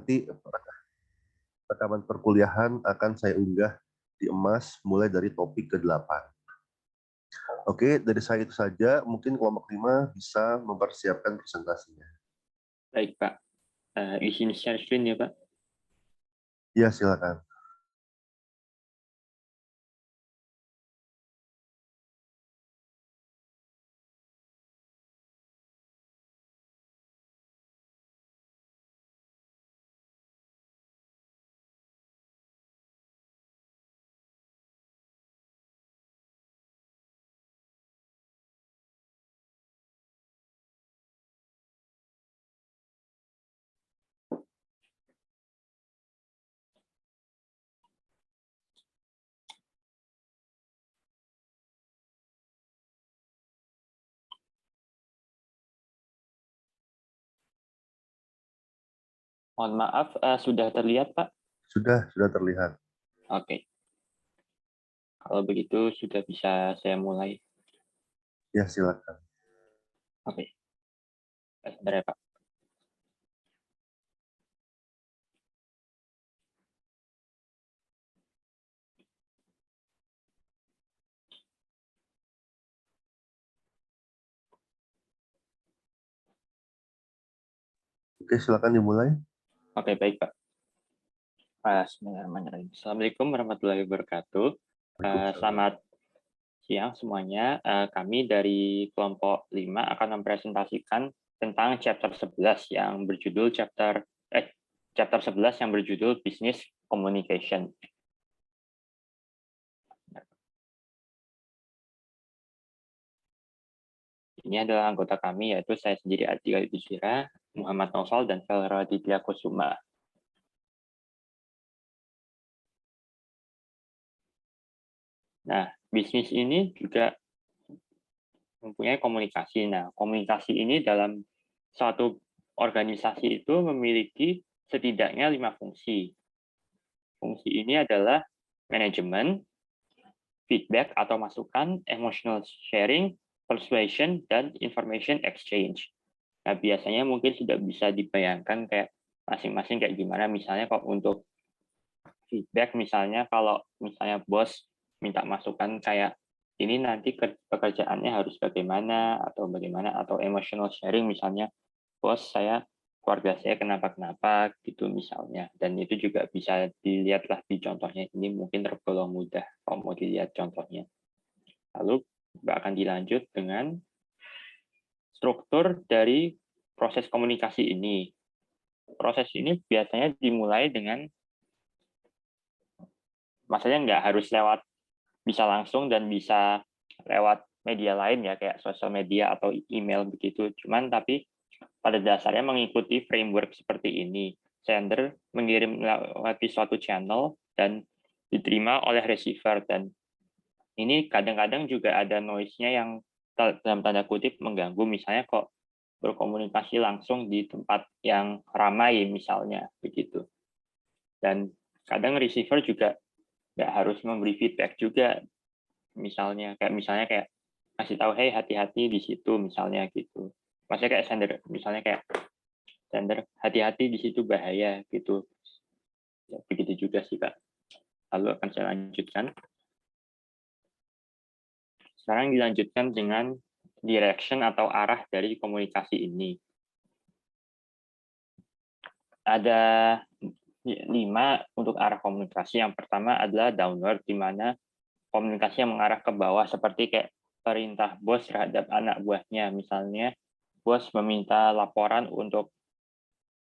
nanti rekaman perkuliahan akan saya unggah di Emas mulai dari topik ke-8. Oke, dari saya itu saja. Mungkin kelompok 5 bisa mempersiapkan presentasinya. Baik, Pak. Izin share screen ya, Pak. Ya, silakan. Mohon maaf, sudah terlihat, Pak? Sudah terlihat. Oke. Kalau begitu, sudah bisa saya mulai. Ya, silakan. Oke. Sebentar ya, Pak. Oke, silakan dimulai. Oke, baik, Pak. Bismillahirrahmanirrahim. Assalamualaikum warahmatullahi wabarakatuh. Selamat siang semuanya. Kami dari kelompok 5 akan mempresentasikan tentang chapter 11 yang berjudul chapter 11 yang berjudul Business Communication. Ini adalah anggota kami, yaitu saya sendiri Adila Ibusira, Muhammad Naufal, dan Velra Ditya Kusuma. Nah, bisnis ini juga mempunyai komunikasi. Nah, komunikasi ini dalam suatu organisasi itu memiliki setidaknya 5 fungsi. Fungsi ini adalah manajemen, feedback atau masukan, emotional sharing, persuasion, dan information exchange. Nah, biasanya mungkin sudah bisa dibayangkan kayak masing-masing kayak gimana. Misalnya kalau untuk feedback, misalnya kalau misalnya bos minta masukan kayak ini nanti pekerjaannya harus bagaimana, atau emotional sharing misalnya, bos keluarga saya kenapa gitu misalnya. Dan itu juga bisa dilihatlah di contohnya, ini mungkin tergolong mudah kalau mau dilihat contohnya. Lalu akan dilanjut dengan struktur dari proses komunikasi ini. Proses ini biasanya dimulai dengan, maksudnya nggak harus lewat bisa langsung dan bisa lewat media lain ya, kayak sosial media atau email begitu. Cuman tapi pada dasarnya mengikuti framework seperti ini. Sender mengirim lewat suatu channel dan diterima oleh receiver, dan ini kadang-kadang juga ada noise-nya yang dalam tanda kutip mengganggu, misalnya kok berkomunikasi langsung di tempat yang ramai misalnya begitu. Dan kadang receiver juga nggak harus memberi feedback juga, misalnya kayak kasih tahu, hey hati-hati di situ misalnya gitu. Maksudnya kayak sender hati-hati di situ bahaya gitu. Ya, begitu juga sih, Kak. Lalu akan saya lanjutkan. Sekarang dilanjutkan dengan direction atau arah dari komunikasi ini. Ada 5 untuk arah komunikasi. Yang pertama adalah downward, di mana komunikasi yang mengarah ke bawah, seperti kayak perintah bos terhadap anak buahnya. Misalnya, bos meminta laporan untuk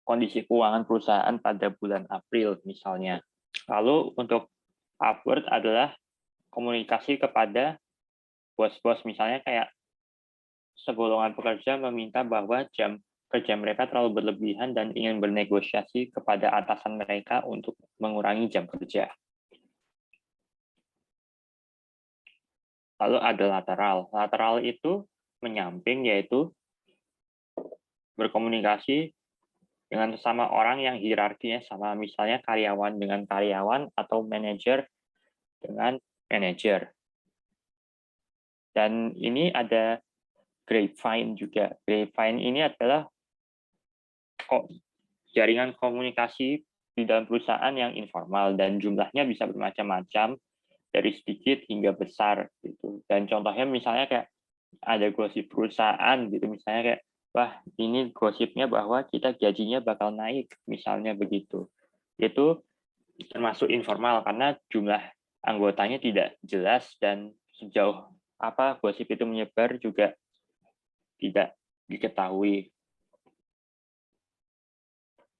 kondisi keuangan perusahaan pada bulan April, misalnya. Lalu untuk upward adalah komunikasi kepada bos-bos, misalnya kayak segolongan pekerja meminta bahwa jam kerja mereka terlalu berlebihan dan ingin bernegosiasi kepada atasan mereka untuk mengurangi jam kerja. Lalu ada lateral. Lateral itu menyamping, yaitu berkomunikasi dengan sesama orang yang hierarkinya sama, misalnya karyawan dengan karyawan atau manajer dengan manajer. Dan ini ada grapevine juga. Grapevine ini adalah jaringan komunikasi di dalam perusahaan yang informal dan jumlahnya bisa bermacam-macam dari sedikit hingga besar gitu. Dan contohnya misalnya kayak ada gosip perusahaan gitu, misalnya kayak wah ini gosipnya bahwa kita gajinya bakal naik misalnya begitu. Itu termasuk informal karena jumlah anggotanya tidak jelas dan sejauh apa gosip itu menyebar juga tidak diketahui.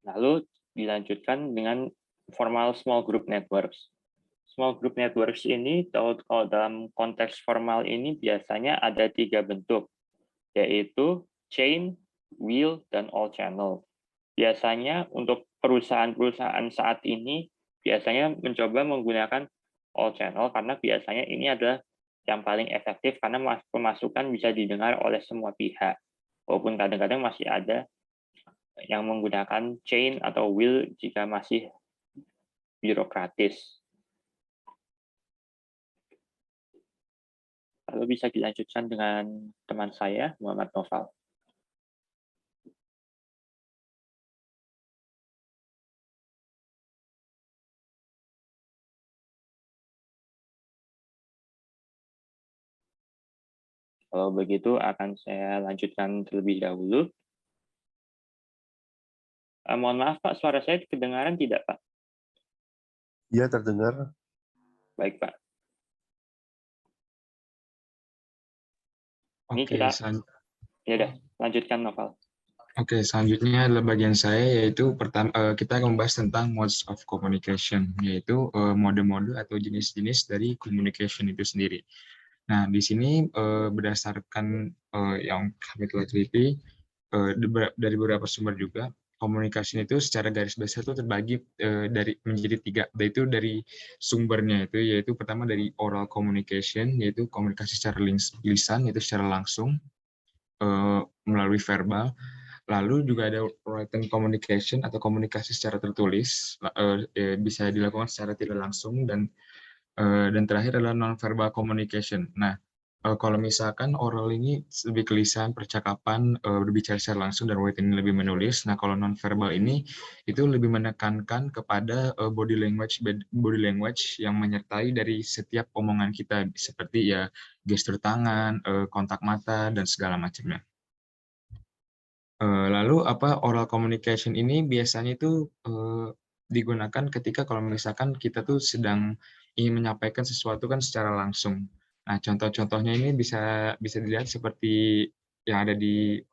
Lalu dilanjutkan dengan formal small group networks. Small group networks ini kalau dalam konteks formal ini biasanya ada 3 bentuk, yaitu chain, wheel, dan all channel. Biasanya untuk perusahaan-perusahaan saat ini biasanya mencoba menggunakan all channel karena biasanya ini adalah yang paling efektif karena pemasukan bisa didengar oleh semua pihak. Walaupun kadang-kadang masih ada yang menggunakan chain atau wheel jika masih birokratis. Lalu bisa dilanjutkan dengan teman saya, Muhammad Noval. Kalau begitu akan saya lanjutkan terlebih dahulu. Mohon maaf Pak, suara saya kedengaran tidak Pak? Ya, terdengar. Baik Pak. Ini Oke, kita, ya udah, lanjutkan Noval. Oke, selanjutnya adalah bagian saya, yaitu pertama kita akan membahas tentang modes of communication, yaitu mode-mode atau jenis-jenis dari communication itu sendiri. Nah, di sini berdasarkan yang kami telah teliti dari beberapa sumber juga, komunikasi itu secara garis besar itu terbagi menjadi 3, yaitu dari sumbernya itu, yaitu pertama dari oral communication, yaitu komunikasi secara lisan, yaitu secara langsung melalui verbal. Lalu juga ada written communication atau komunikasi secara tertulis, bisa dilakukan secara tidak langsung, dan terakhir adalah non-verbal communication. Nah, kalau misalkan oral ini lebih ke lisan, percakapan, berbicara secara langsung, dan written ini lebih menulis. Nah, kalau non-verbal ini itu lebih menekankan kepada body language yang menyertai dari setiap omongan kita, seperti ya gestur tangan, kontak mata, dan segala macamnya. Lalu oral communication ini biasanya itu digunakan ketika kalau misalkan kita tuh sedang ingin menyampaikan sesuatu kan secara langsung. Nah, contoh-contohnya ini bisa dilihat seperti yang ada di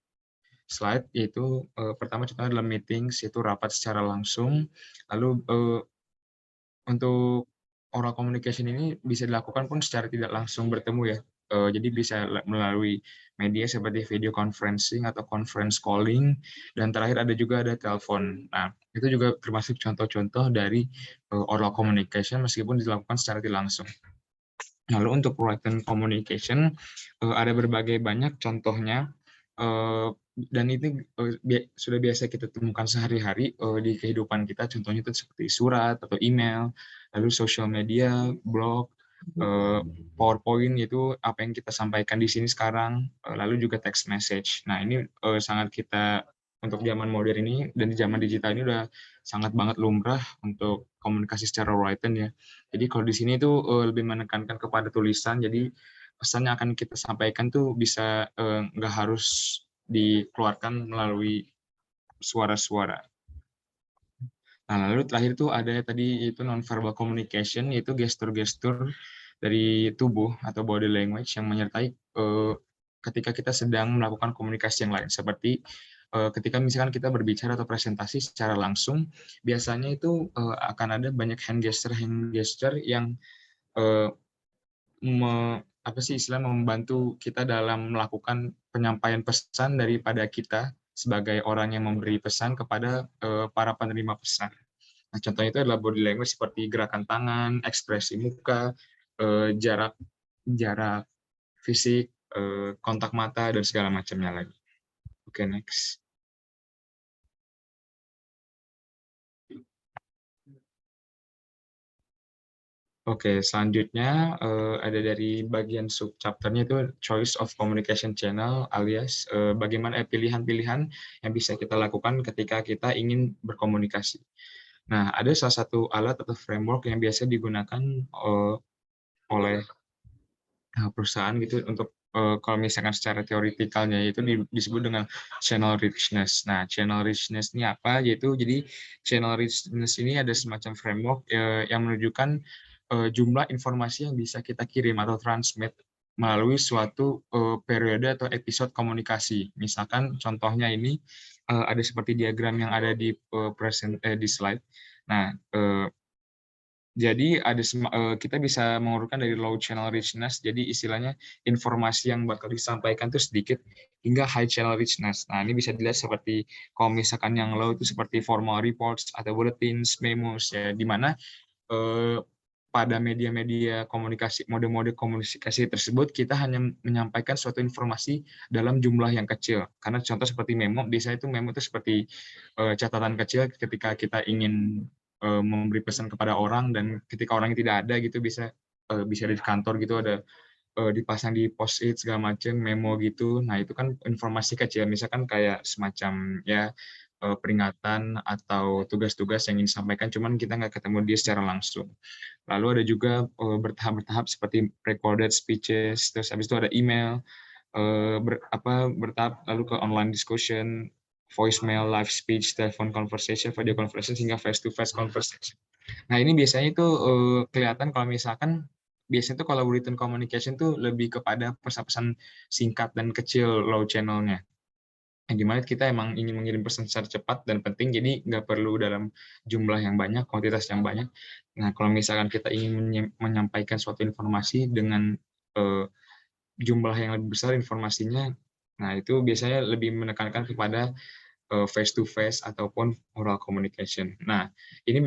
slide, yaitu pertama contohnya adalah meetings, yaitu rapat secara langsung. Lalu untuk oral communication ini bisa dilakukan pun secara tidak langsung bertemu ya. Jadi bisa melalui media seperti video conferencing atau conference calling, dan terakhir ada telepon. Nah, itu juga termasuk contoh-contoh dari oral communication meskipun dilakukan secara tidak langsung. Lalu untuk written communication ada berbagai banyak contohnya, dan itu sudah biasa kita temukan sehari-hari di kehidupan kita. Contohnya itu seperti surat atau email, lalu social media, blog, PowerPoint, itu apa yang kita sampaikan di sini sekarang, lalu juga text message. Nah, ini sangat kita untuk zaman modern ini dan di zaman digital ini udah sangat banget lumrah untuk komunikasi secara written ya. Jadi kalau di sini tuh lebih menekankan kepada tulisan, jadi pesan yang akan kita sampaikan tuh bisa nggak harus dikeluarkan melalui suara-suara. Nah, lalu terakhir tuh ada tadi itu non-verbal communication, yaitu gestur-gestur dari tubuh atau body language yang menyertai ketika kita sedang melakukan komunikasi yang lain. Seperti ketika misalkan kita berbicara atau presentasi secara langsung, biasanya itu akan ada banyak hand gesture yang membantu kita dalam melakukan penyampaian pesan daripada kita sebagai orang yang memberi pesan kepada para penerima pesan. Nah, contohnya itu adalah body language seperti gerakan tangan, ekspresi muka, jarak fisik, kontak mata, dan segala macamnya lagi. Oke, next. Oke, selanjutnya ada dari bagian sub chapternya itu choice of communication channel alias bagaimana pilihan-pilihan yang bisa kita lakukan ketika kita ingin berkomunikasi. Nah, ada salah satu alat atau framework yang biasa digunakan oleh perusahaan gitu untuk kalau misalkan secara teoretikalnya itu disebut dengan channel richness. Nah, channel richness ini apa? Yaitu jadi channel richness ini ada semacam framework yang menunjukkan jumlah informasi yang bisa kita kirim atau transmit melalui suatu periode atau episode komunikasi. Misalkan contohnya ini ada seperti diagram yang ada di di slide. Nah, jadi kita bisa mengurutkan dari low channel richness, jadi istilahnya informasi yang bakal disampaikan itu sedikit hingga high channel richness. Nah, ini bisa dilihat seperti kalau misalkan yang low itu seperti formal reports atau bulletins, memos, ya, di mana pada media-media komunikasi, mode-mode komunikasi tersebut kita hanya menyampaikan suatu informasi dalam jumlah yang kecil. Karena contoh seperti memo, biasanya itu memo itu seperti catatan kecil ketika kita ingin memberi pesan kepada orang, dan ketika orangnya tidak ada gitu bisa di kantor gitu ada dipasang di post-it segala macam memo gitu. Nah, itu kan informasi kecil, misalkan kayak semacam ya peringatan atau tugas-tugas yang ingin disampaikan, cuman kita nggak ketemu dia secara langsung. Lalu ada juga bertahap-bertahap seperti recorded speeches, terus habis itu ada email, bertahap lalu ke online discussion, voicemail, live speech, telepon conversation, video conversation, hingga face-to-face conversation. Nah, ini biasanya itu kelihatan kalau misalkan biasanya tuh kalau written communication tuh lebih kepada pesan-pesan singkat dan kecil low channel-nya. Yang dimana kita emang ingin mengirim pesan secara cepat dan penting, jadi nggak perlu dalam jumlah yang banyak, kuantitas yang banyak. Nah, kalau misalkan kita ingin menyampaikan suatu informasi dengan jumlah yang lebih besar informasinya, nah itu biasanya lebih menekankan kepada face to face ataupun oral communication. Nah, ini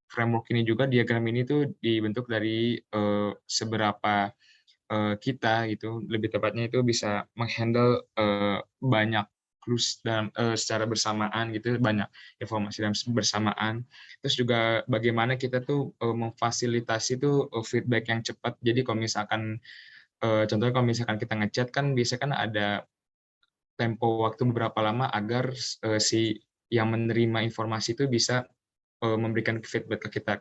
framework ini juga, diagram ini tuh dibentuk dari seberapa kita gitu, lebih tepatnya itu bisa menghandle banyak clues dalam secara bersamaan gitu, banyak informasi dalam bersamaan. Terus juga bagaimana kita tuh memfasilitasi tuh feedback yang cepat. Jadi kalau misalkan contohnya kalau misalkan kita ngechat kan biasanya kan ada tempo waktu beberapa lama agar si yang menerima informasi itu bisa memberikan feedback ke kita.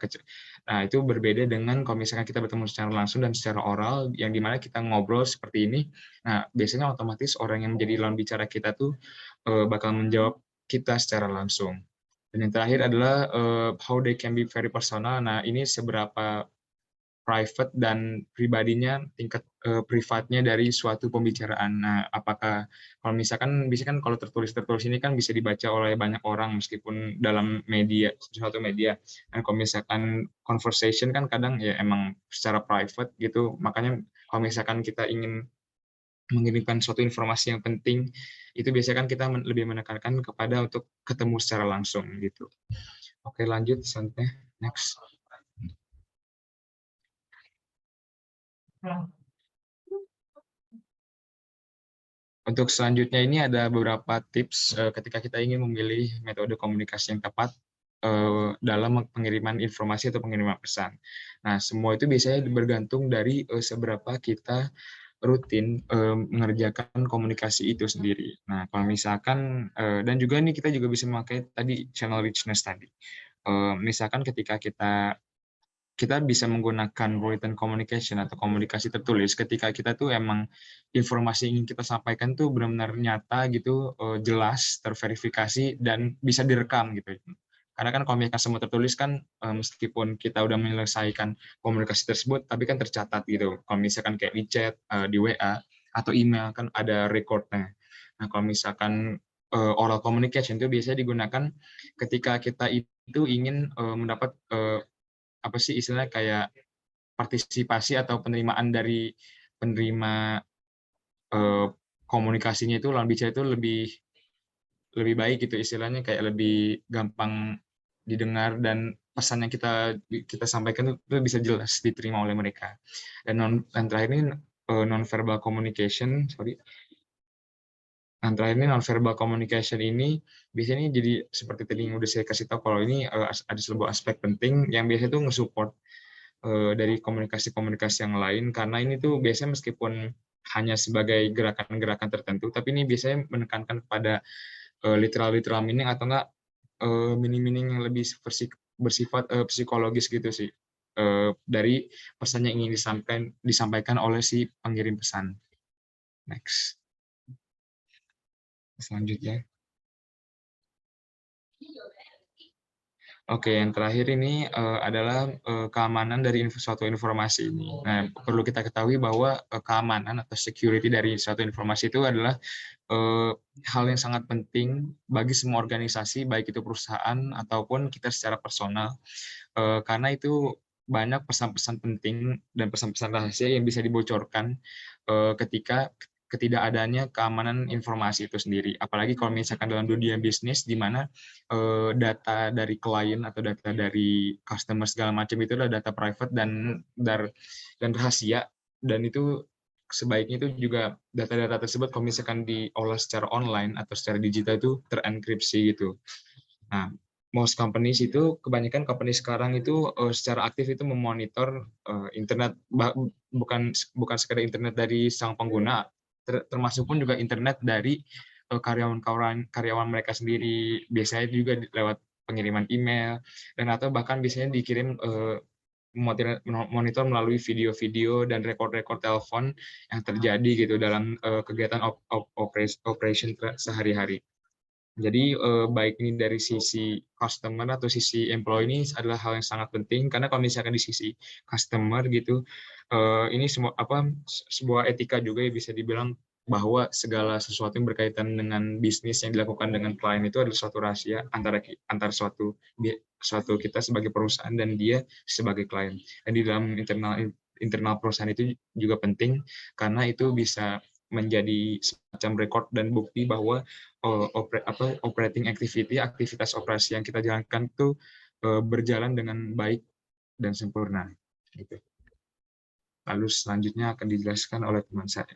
Nah, itu berbeda dengan kalau misalkan kita bertemu secara langsung dan secara oral, yang dimana kita ngobrol seperti ini. Nah, biasanya otomatis orang yang menjadi lawan bicara kita tuh bakal menjawab kita secara langsung. Dan yang terakhir adalah how they can be very personal. Nah, ini seberapa private dan pribadinya, tingkat privatnya dari suatu pembicaraan. Nah, apakah kalau misalkan bisa kan kalau tertulis ini kan bisa dibaca oleh banyak orang meskipun dalam media, suatu media. Dan kalau misalkan conversation kan kadang ya emang secara private gitu. Makanya kalau misalkan kita ingin mengirimkan suatu informasi yang penting, itu biasanya kan kita lebih menekankan kepada untuk ketemu secara langsung gitu. Oke, lanjut selanjutnya. Next. Untuk selanjutnya ini ada beberapa tips ketika kita ingin memilih metode komunikasi yang tepat dalam pengiriman informasi atau pengiriman pesan. Nah, semua itu biasanya bergantung dari seberapa kita rutin mengerjakan komunikasi itu sendiri. Nah, kalau misalkan dan juga ini kita juga bisa memakai tadi channel richness tadi. Misalkan ketika kita bisa menggunakan written communication atau komunikasi tertulis ketika kita tuh emang informasi yang ingin kita sampaikan tuh benar-benar nyata gitu, jelas, terverifikasi, dan bisa direkam gitu. Karena kan kalau misalkan semua tertulis kan meskipun kita udah menyelesaikan komunikasi tersebut, tapi kan tercatat gitu. Kalau misalkan kayak di chat, di WA, atau email kan ada recordnya. Nah, kalau misalkan oral communication itu biasanya digunakan ketika kita itu ingin mendapat apa sih istilahnya kayak partisipasi atau penerimaan dari penerima komunikasinya itu, lawan bicara itu lebih baik gitu, istilahnya kayak lebih gampang didengar dan pesan yang kita sampaikan itu bisa jelas diterima oleh mereka. Dan terakhir ini non-verbal communication, Nah, terakhir ini non-verbal communication ini biasanya jadi seperti tadi yang udah saya kasih tahu, kalau ini ada sebuah aspek penting yang biasanya itu nge-support dari komunikasi-komunikasi yang lain, karena ini tuh biasanya meskipun hanya sebagai gerakan-gerakan tertentu, tapi ini biasanya menekankan pada literal meaning atau enggak meaning-meaning yang lebih bersifat psikologis gitu sih, dari pesan yang ingin disampaikan oleh si pengirim pesan. Next. Selanjutnya. Oke, yang terakhir ini adalah keamanan dari suatu informasi ini. Nah, perlu kita ketahui bahwa keamanan atau security dari suatu informasi itu adalah hal yang sangat penting bagi semua organisasi, baik itu perusahaan ataupun kita secara personal. Karena itu banyak pesan-pesan penting dan pesan-pesan rahasia yang bisa dibocorkan ketika ketidakadanya keamanan informasi itu sendiri. Apalagi kalau misalkan dalam dunia bisnis, di mana data dari klien atau data dari customer segala macam itu adalah data private dan rahasia, dan itu sebaiknya itu juga data-data tersebut kalau misalkan diolah secara online atau secara digital itu terenkripsi gitu. Nah, most companies itu, kebanyakan company sekarang itu secara aktif itu memonitor internet, bukan sekedar internet dari sang pengguna, termasuk pun juga internet dari karyawan mereka sendiri. Biasanya juga lewat pengiriman email, dan atau bahkan biasanya dikirim monitor melalui video-video dan rekod-rekod telepon yang terjadi gitu dalam kegiatan operation sehari-hari. Jadi baik ini dari sisi customer atau sisi employee, ini adalah hal yang sangat penting, karena kalau misalkan di sisi customer gitu, ini sebuah etika juga ya, bisa dibilang bahwa segala sesuatu yang berkaitan dengan bisnis yang dilakukan dengan klien itu adalah suatu rahasia antara suatu kita sebagai perusahaan dan dia sebagai klien. Dan di dalam internal perusahaan itu juga penting, karena itu bisa menjadi semacam rekod dan bukti bahwa operating activity, aktivitas operasi yang kita jalankan itu berjalan dengan baik dan sempurna. Gitu. Lalu selanjutnya akan dijelaskan oleh teman saya.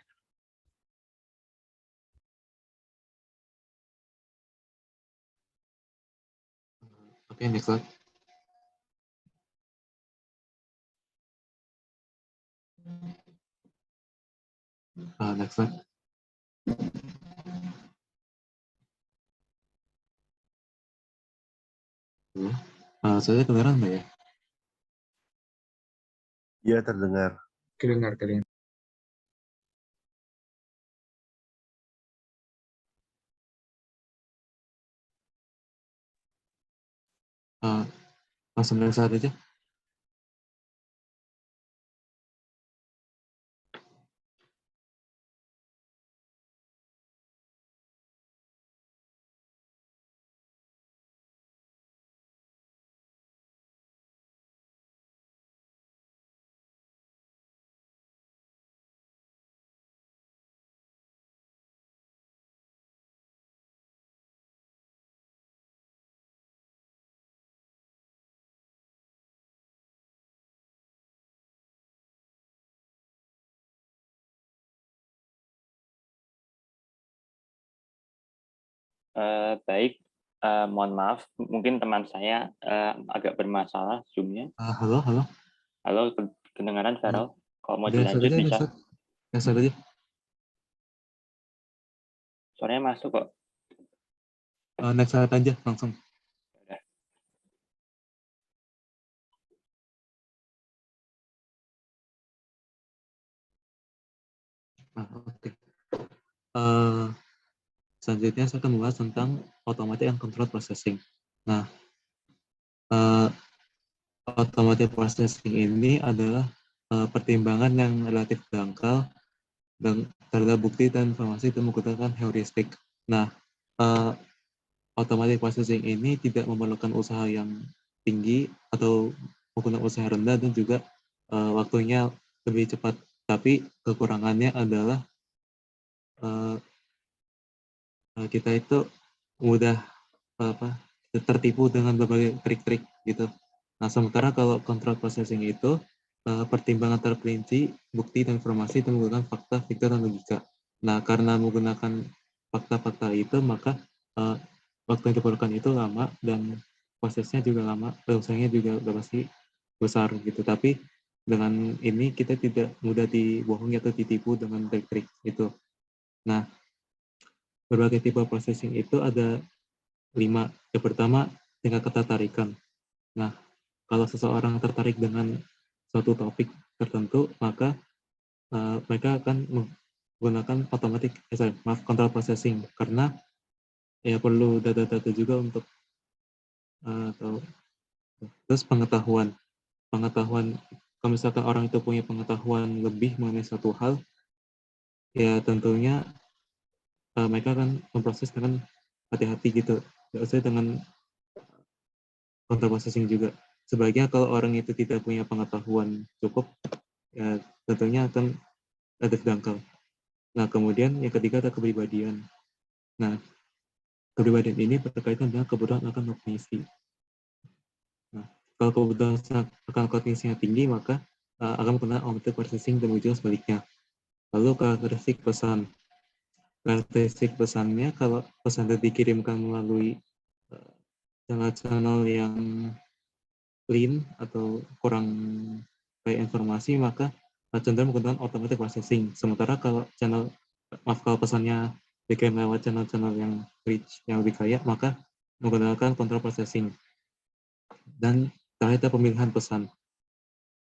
Oke, next slide. Next slide. Saya kedengaran Mbak ya? Iya, terdengar. Kedengar. Langsung next slide aja. Baik, mohon maaf, mungkin teman saya agak bermasalah Zoom-nya. Halo. Halo, kedengaran Farel? Kalau mau Next slide dilanjut aja, bisa. next slide aja. Suaranya masuk kok. Next slide aja langsung. Oke. Selanjutnya saya akan membahas tentang automatic and controlled processing. Nah, automatic processing ini adalah pertimbangan yang relatif dangkal dan terhadap bukti dan informasi itu menggunakan heuristik. Nah, automatic processing ini tidak memerlukan usaha yang tinggi atau menggunakan usaha rendah, dan juga waktunya lebih cepat. Tapi kekurangannya adalah kita itu mudah tertipu dengan berbagai trik-trik gitu. Nah, sementara kalau control processing itu pertimbangan terperinci, bukti dan informasi itu menggunakan fakta, fiktor, dan logika. Nah, karena menggunakan fakta-fakta itu, maka waktu yang diperlukan itu lama dan prosesnya juga lama, usahanya juga udah pasti besar gitu. Tapi dengan ini kita tidak mudah dibohongi atau ditipu dengan trik-trik itu. Nah, berbagai tipe processing itu ada 5. Yang pertama, tingkat ketertarikan. Nah, kalau seseorang tertarik dengan suatu topik tertentu, maka mereka akan menggunakan control processing, karena ya perlu data-data juga untuk terus pengetahuan. Kalau misalkan orang itu punya pengetahuan lebih mengenai suatu hal, ya tentunya mereka akan memproses dengan hati-hati gitu. Nggak usah dengan control processing juga. Sebaliknya kalau orang itu tidak punya pengetahuan cukup, ya tentunya akan ada dangkal. Nah, kemudian yang ketiga ada kepribadian. Nah, kepribadian ini berkaitan dengan kebutuhan akan kognisi. Nah, kalau kebutuhan akan kognisinya tinggi, maka akan menggunakan automatic processing, dan juga sebaliknya. Lalu karakteristik pesan. Karakteristik pesannya, kalau pesan itu dikirimkan melalui channel-channel yang clean atau kurang kayak informasi, maka cenderung menggunakan automatic processing. Sementara kalau kalau pesannya dikirim lewat channel-channel yang rich, yang lebih kaya, maka menggunakan control processing. Dan terakhir pemilihan pesan.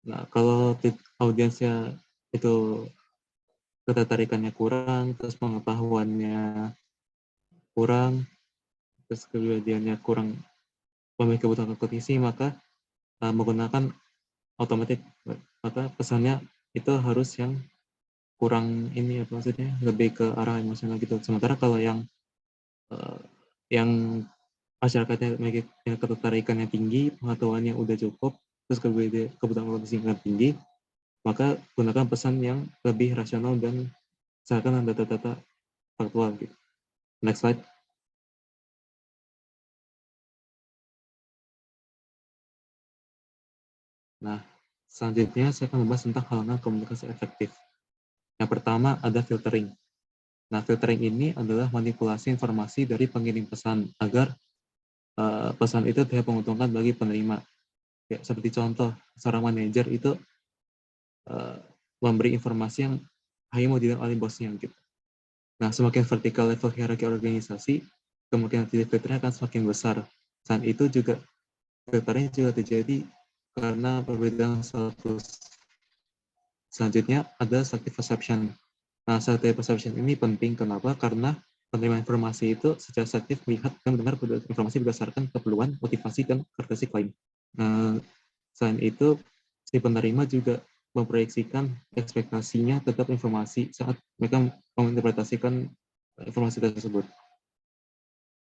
Nah, kalau audiensnya itu ketertarikannya kurang, terus pengetahuannya kurang, terus kepribadiannya kurang, memiliki kebutuhan kognisi, maka menggunakan otomatis, maka pesannya itu harus yang kurang ini, apa maksudnya, lebih ke arah emosional gitu. Sementara kalau yang masyarakatnya memiliki ketertarikan yang tinggi, pengetahuannya udah cukup, terus kebutuhan kognisi yang tinggi, maka gunakan pesan yang lebih rasional dan misalkan data-data faktual gitu. Next slide. Nah, selanjutnya saya akan membahas tentang hal-hal komunikasi efektif. Yang pertama ada filtering. Nah, filtering ini adalah manipulasi informasi dari pengirim pesan agar pesan itu tidak menguntungkan bagi penerima. Ya, seperti contoh, seorang manajer itu memberi informasi yang hanya mau didengar oleh bosnya gitu. Nah, semakin vertikal level hierarki organisasi, kemungkinan filternya akan semakin besar. Selain itu juga filternya juga terjadi karena perbedaan status. Selanjutnya ada selective perception. Nah, selective perception ini penting. Kenapa? Karena penerima informasi itu secara selektif melihat dan mendengar informasi berdasarkan keperluan, motivasi, dan karakteristik lain. Nah, selain itu, si penerima juga memproyeksikan ekspektasinya terhadap informasi saat mereka menginterpretasikan informasi tersebut.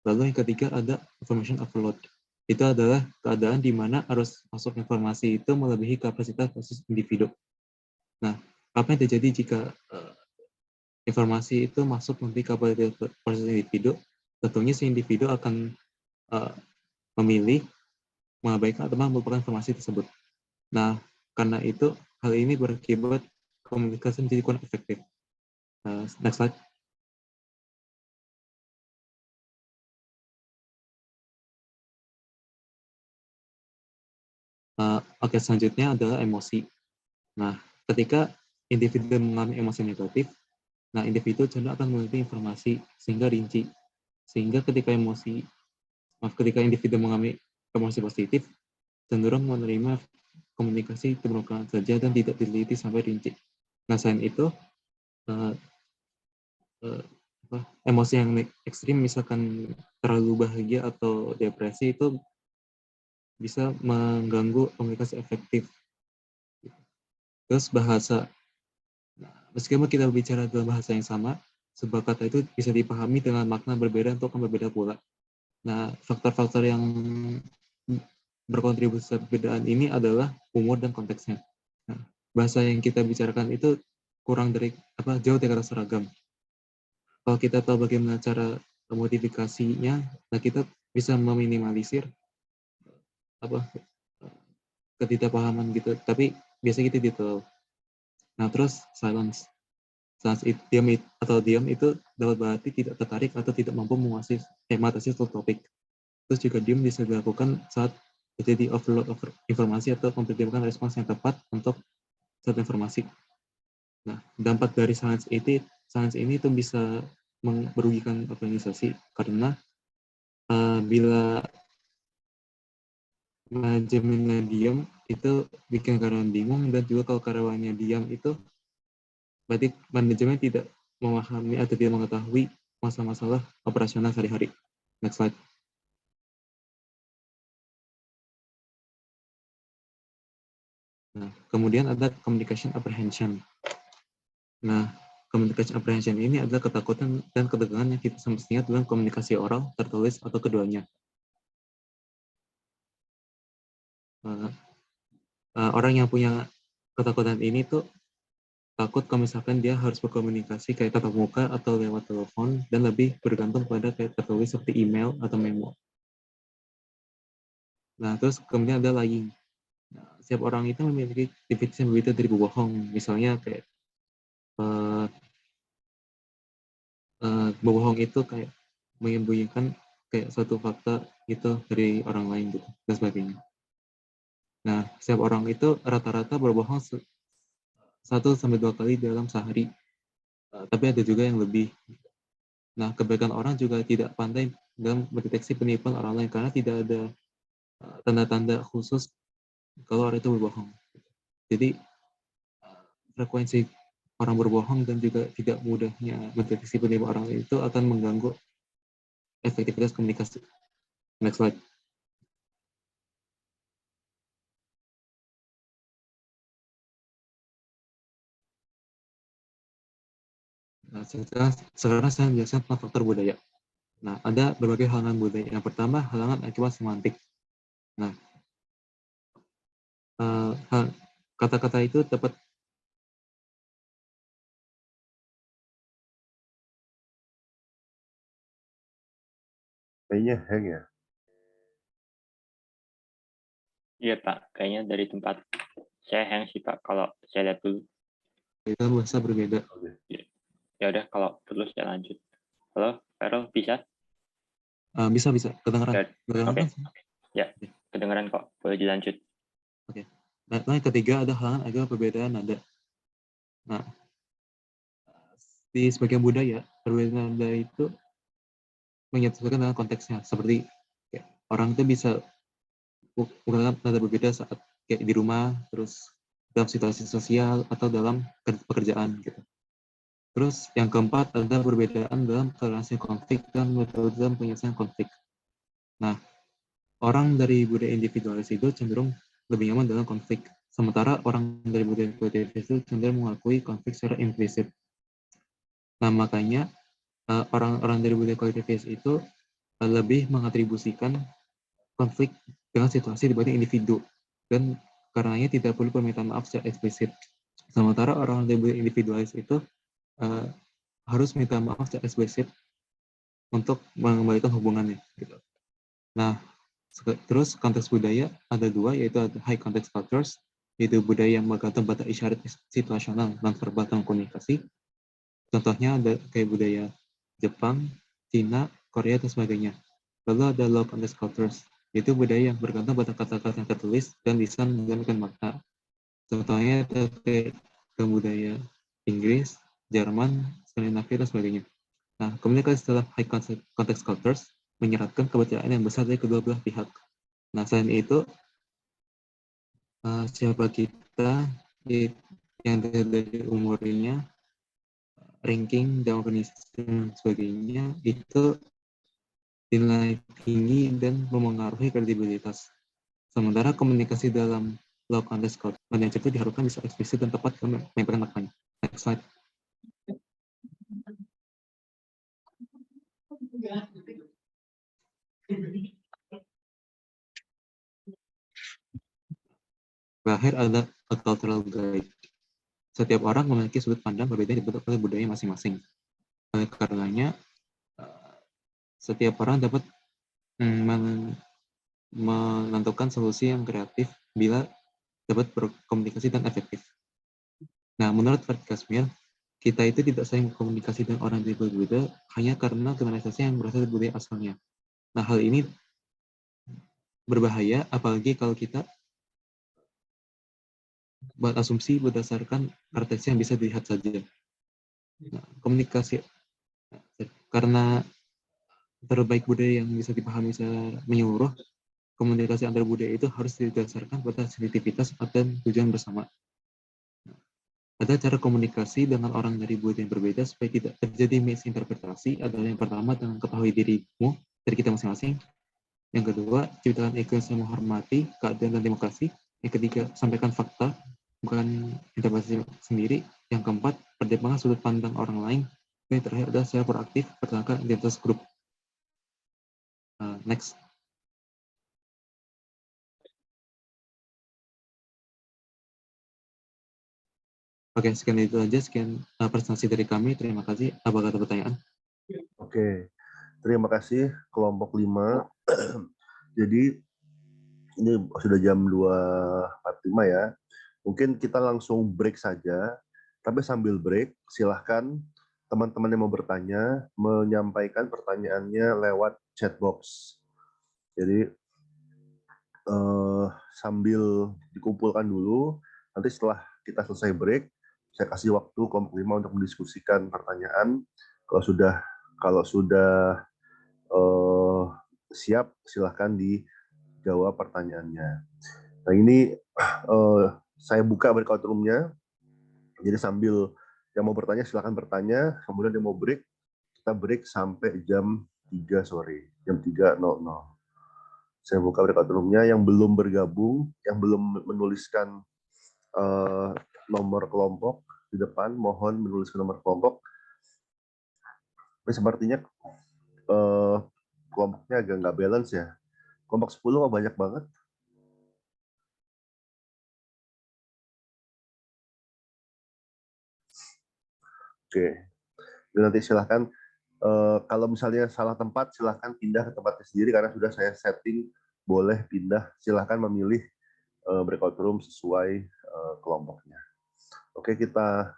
Lalu yang ketiga ada information overload. Itu adalah keadaan di mana arus masuk informasi itu melebihi kapasitas proses individu. Nah, apa yang terjadi jika informasi itu masuk nanti ke proses individu? Tentunya si individu akan memilih mengabaikan atau melupakan informasi tersebut. Nah, karena itu hal ini berakibat komunikasi menjadi kurang efektif. Next slide. Oke, selanjutnya adalah emosi. Nah, ketika individu mengalami emosi negatif, nah individu cenderung akan memiliki informasi sehingga rinci. Sehingga ketika individu mengalami emosi positif, cenderung menerima komunikasi keberuntungan saja dan tidak diteliti sampai rinci. Nah, selain itu, emosi yang ekstrim, misalkan terlalu bahagia atau depresi, itu bisa mengganggu komunikasi efektif. Terus bahasa. Nah, meskipun kita berbicara dalam bahasa yang sama, sebuah kata itu bisa dipahami dengan makna berbeda untuk berbeda pula. Nah, faktor-faktor yang berkontribusi perbedaan ini adalah umur dan konteksnya. Nah, bahasa yang kita bicarakan itu jauh dari kata seragam. Kalau kita tahu bagaimana cara modifikasinya, nah kita bisa meminimalisir ketidakpahaman gitu. Tapi biasanya kita tahu. Nah, terus silence. Diam itu dapat berarti tidak tertarik atau tidak mampu mengatasi suatu topik. Terus juga diam bisa dilakukan saat terjadi overload informasi atau mempertimbangkan respons yang tepat untuk suatu informasi. Nah, dampak dari silence ini itu bisa merugikan organisasi karena bila manajemennya diam itu bikin karyawan bingung, dan juga kalau karyawannya diam itu berarti manajemen tidak memahami atau tidak mengetahui masalah-masalah operasional sehari-hari. Next slide. Nah, kemudian ada communication apprehension. Nah, communication apprehension ini adalah ketakutan dan ketegangan yang kita semestinya dalam komunikasi oral, tertulis, atau keduanya. Orang yang punya ketakutan ini tuh takut kalau misalkan dia harus berkomunikasi kayak tatap muka atau lewat telepon, dan lebih bergantung pada kayak tertulis seperti email atau memo. Nah, terus kemudian ada lying. Nah, setiap orang itu memiliki definisi yang berbeda dari berbohong. Misalnya kayak berbohong itu kayak menyembunyikan kayak suatu fakta itu dari orang lain gitu, dan sebagainya. Nah, setiap orang itu rata-rata berbohong 1-2 kali dalam sehari. Tapi ada juga yang lebih. Nah, kebanyakan orang juga tidak pandai dalam mendeteksi penipuan orang lain karena tidak ada tanda-tanda khusus kalau orang itu berbohong. Jadi, frekuensi orang berbohong dan juga tidak mudahnya mendeteksi penipuan orang lain itu akan mengganggu efektivitas komunikasi. Next slide. Nah, sekarang saya menjelaskan tentang faktor budaya. Nah, ada berbagai halangan budaya. Yang pertama, halangan akibat semantik. Nah, kata-kata itu dapat Kayaknya hang ya. Iya Pak, kayaknya dari tempat saya hang sih Pak, kalau saya lihat dulu. dalam bahasa berbeda. Ya udah, kalau perlu saya lanjut. Halo, Farel, bisa? Bisa kedengaran. Oke. Ya, kedengaran kok. Boleh dilanjut. Oke. Nah, yang ketiga ada halangan akibat perbedaan nada. Nah, di sebagian budaya, perbedaan nada itu menyesuaikan dengan konteksnya. Seperti orang itu bisa menggunakan nada berbeda saat kayak di rumah, terus dalam situasi sosial, atau dalam pekerjaan gitu. Terus yang keempat ada perbedaan dalam toleransi konflik dan metode dalam penyelesaian konflik. Nah, orang dari budaya individualis itu cenderung lebih nyaman dalam konflik, sementara orang dari budaya kolektivis itu cenderung mengakui konflik secara implisit. Nah, makanya orang-orang dari budaya kolektivis itu lebih mengatribusikan konflik dengan situasi dibanding individu, dan karenanya tidak perlu permintaan maaf secara eksplisit. Sementara orang dari budaya individualis itu harus minta maaf secara eksplisit untuk mengembalikan hubungannya. Gitu. Nah, terus konteks budaya ada dua, yaitu ada high context cultures, yaitu budaya yang bergantung pada isyarat situasional dan verbal dalam komunikasi. Contohnya ada kayak budaya Jepang, Cina, Korea, dan sebagainya. Lalu ada low context cultures, yaitu budaya yang bergantung pada kata-kata yang tertulis dan bisa menggambarkan makna. Contohnya ada kayak budaya Inggris, Jerman, Skandinavia, dan sebagainya. Nah, komunikasi setelah high context cultures menyeratkan kepercayaan yang besar dari kedua belah pihak. Nah, selain itu, siapa kita yang dari umurnya, ranking, dan organisasi dan sebagainya, itu dinilai tinggi dan memengaruhi kredibilitas. Sementara komunikasi dalam low context culture itu diharapkan bisa eksplisit dan tepat menyampaikan maknanya. Next slide. Terakhir ada a cultural guide. Setiap orang memiliki sudut pandang berbeda yang dibentuk oleh budaya masing-masing. Oleh karenanya, setiap orang dapat menentukan solusi yang kreatif bila dapat berkomunikasi dan efektif. Nah, menurut Fred Kashmir, kita itu tidak saling berkomunikasi dengan orang yang berbeda hanya karena generalisasi yang berasal dari budaya asalnya. Nah, hal ini berbahaya apalagi kalau kita buat asumsi berdasarkan teks yang bisa dilihat saja. Nah, komunikasi karena terbaik budaya yang bisa dipahami secara menyeluruh, komunikasi antar budaya itu harus didasarkan pada sensitivitas dan tujuan bersama. Ada cara komunikasi dengan orang dari budaya yang berbeda supaya tidak terjadi misinterpretasi adalah yang pertama dengan ketahui dirimu, dari kita masing-masing. Yang kedua, ciptakan ekosistem yang menghormati keadilan dan demokrasi. Yang ketiga, sampaikan fakta, bukan interpretasi sendiri. Yang keempat, pertimbangan sudut pandang orang lain. Dan yang terakhir adalah secara proaktif, pertahankan identitas grup. Next. Oke, sekian itu aja. Sekian presentasi dari kami. Terima kasih. Apakah ada pertanyaan? Oke, terima kasih kelompok 5. Jadi ini sudah jam 2.45 ya. Mungkin kita langsung break saja. Tapi sambil break, silahkan teman-teman yang mau bertanya menyampaikan pertanyaannya lewat chat box. Jadi sambil dikumpulkan dulu, nanti setelah kita selesai break, saya kasih waktu kelompok 5 untuk mendiskusikan pertanyaan. Kalau sudah siap, silahkan dijawab pertanyaannya. Nah ini saya buka breakout room-nya. Jadi sambil yang mau bertanya silahkan bertanya, kemudian yang mau break, kita break sampai jam 3 sore, jam 3.00. Saya buka breakout room-nya. Yang belum bergabung, yang belum menuliskan nomor kelompok di depan, mohon menuliskan nomor kelompok. Ini sepertinya kelompoknya agak nggak balance ya. Kelompok 10 kok banyak banget. Oke, dan nanti silahkan kalau misalnya salah tempat, silahkan pindah ke tempatnya sendiri karena sudah saya setting boleh pindah. Silahkan memilih breakout room sesuai kelompoknya. Oke, kita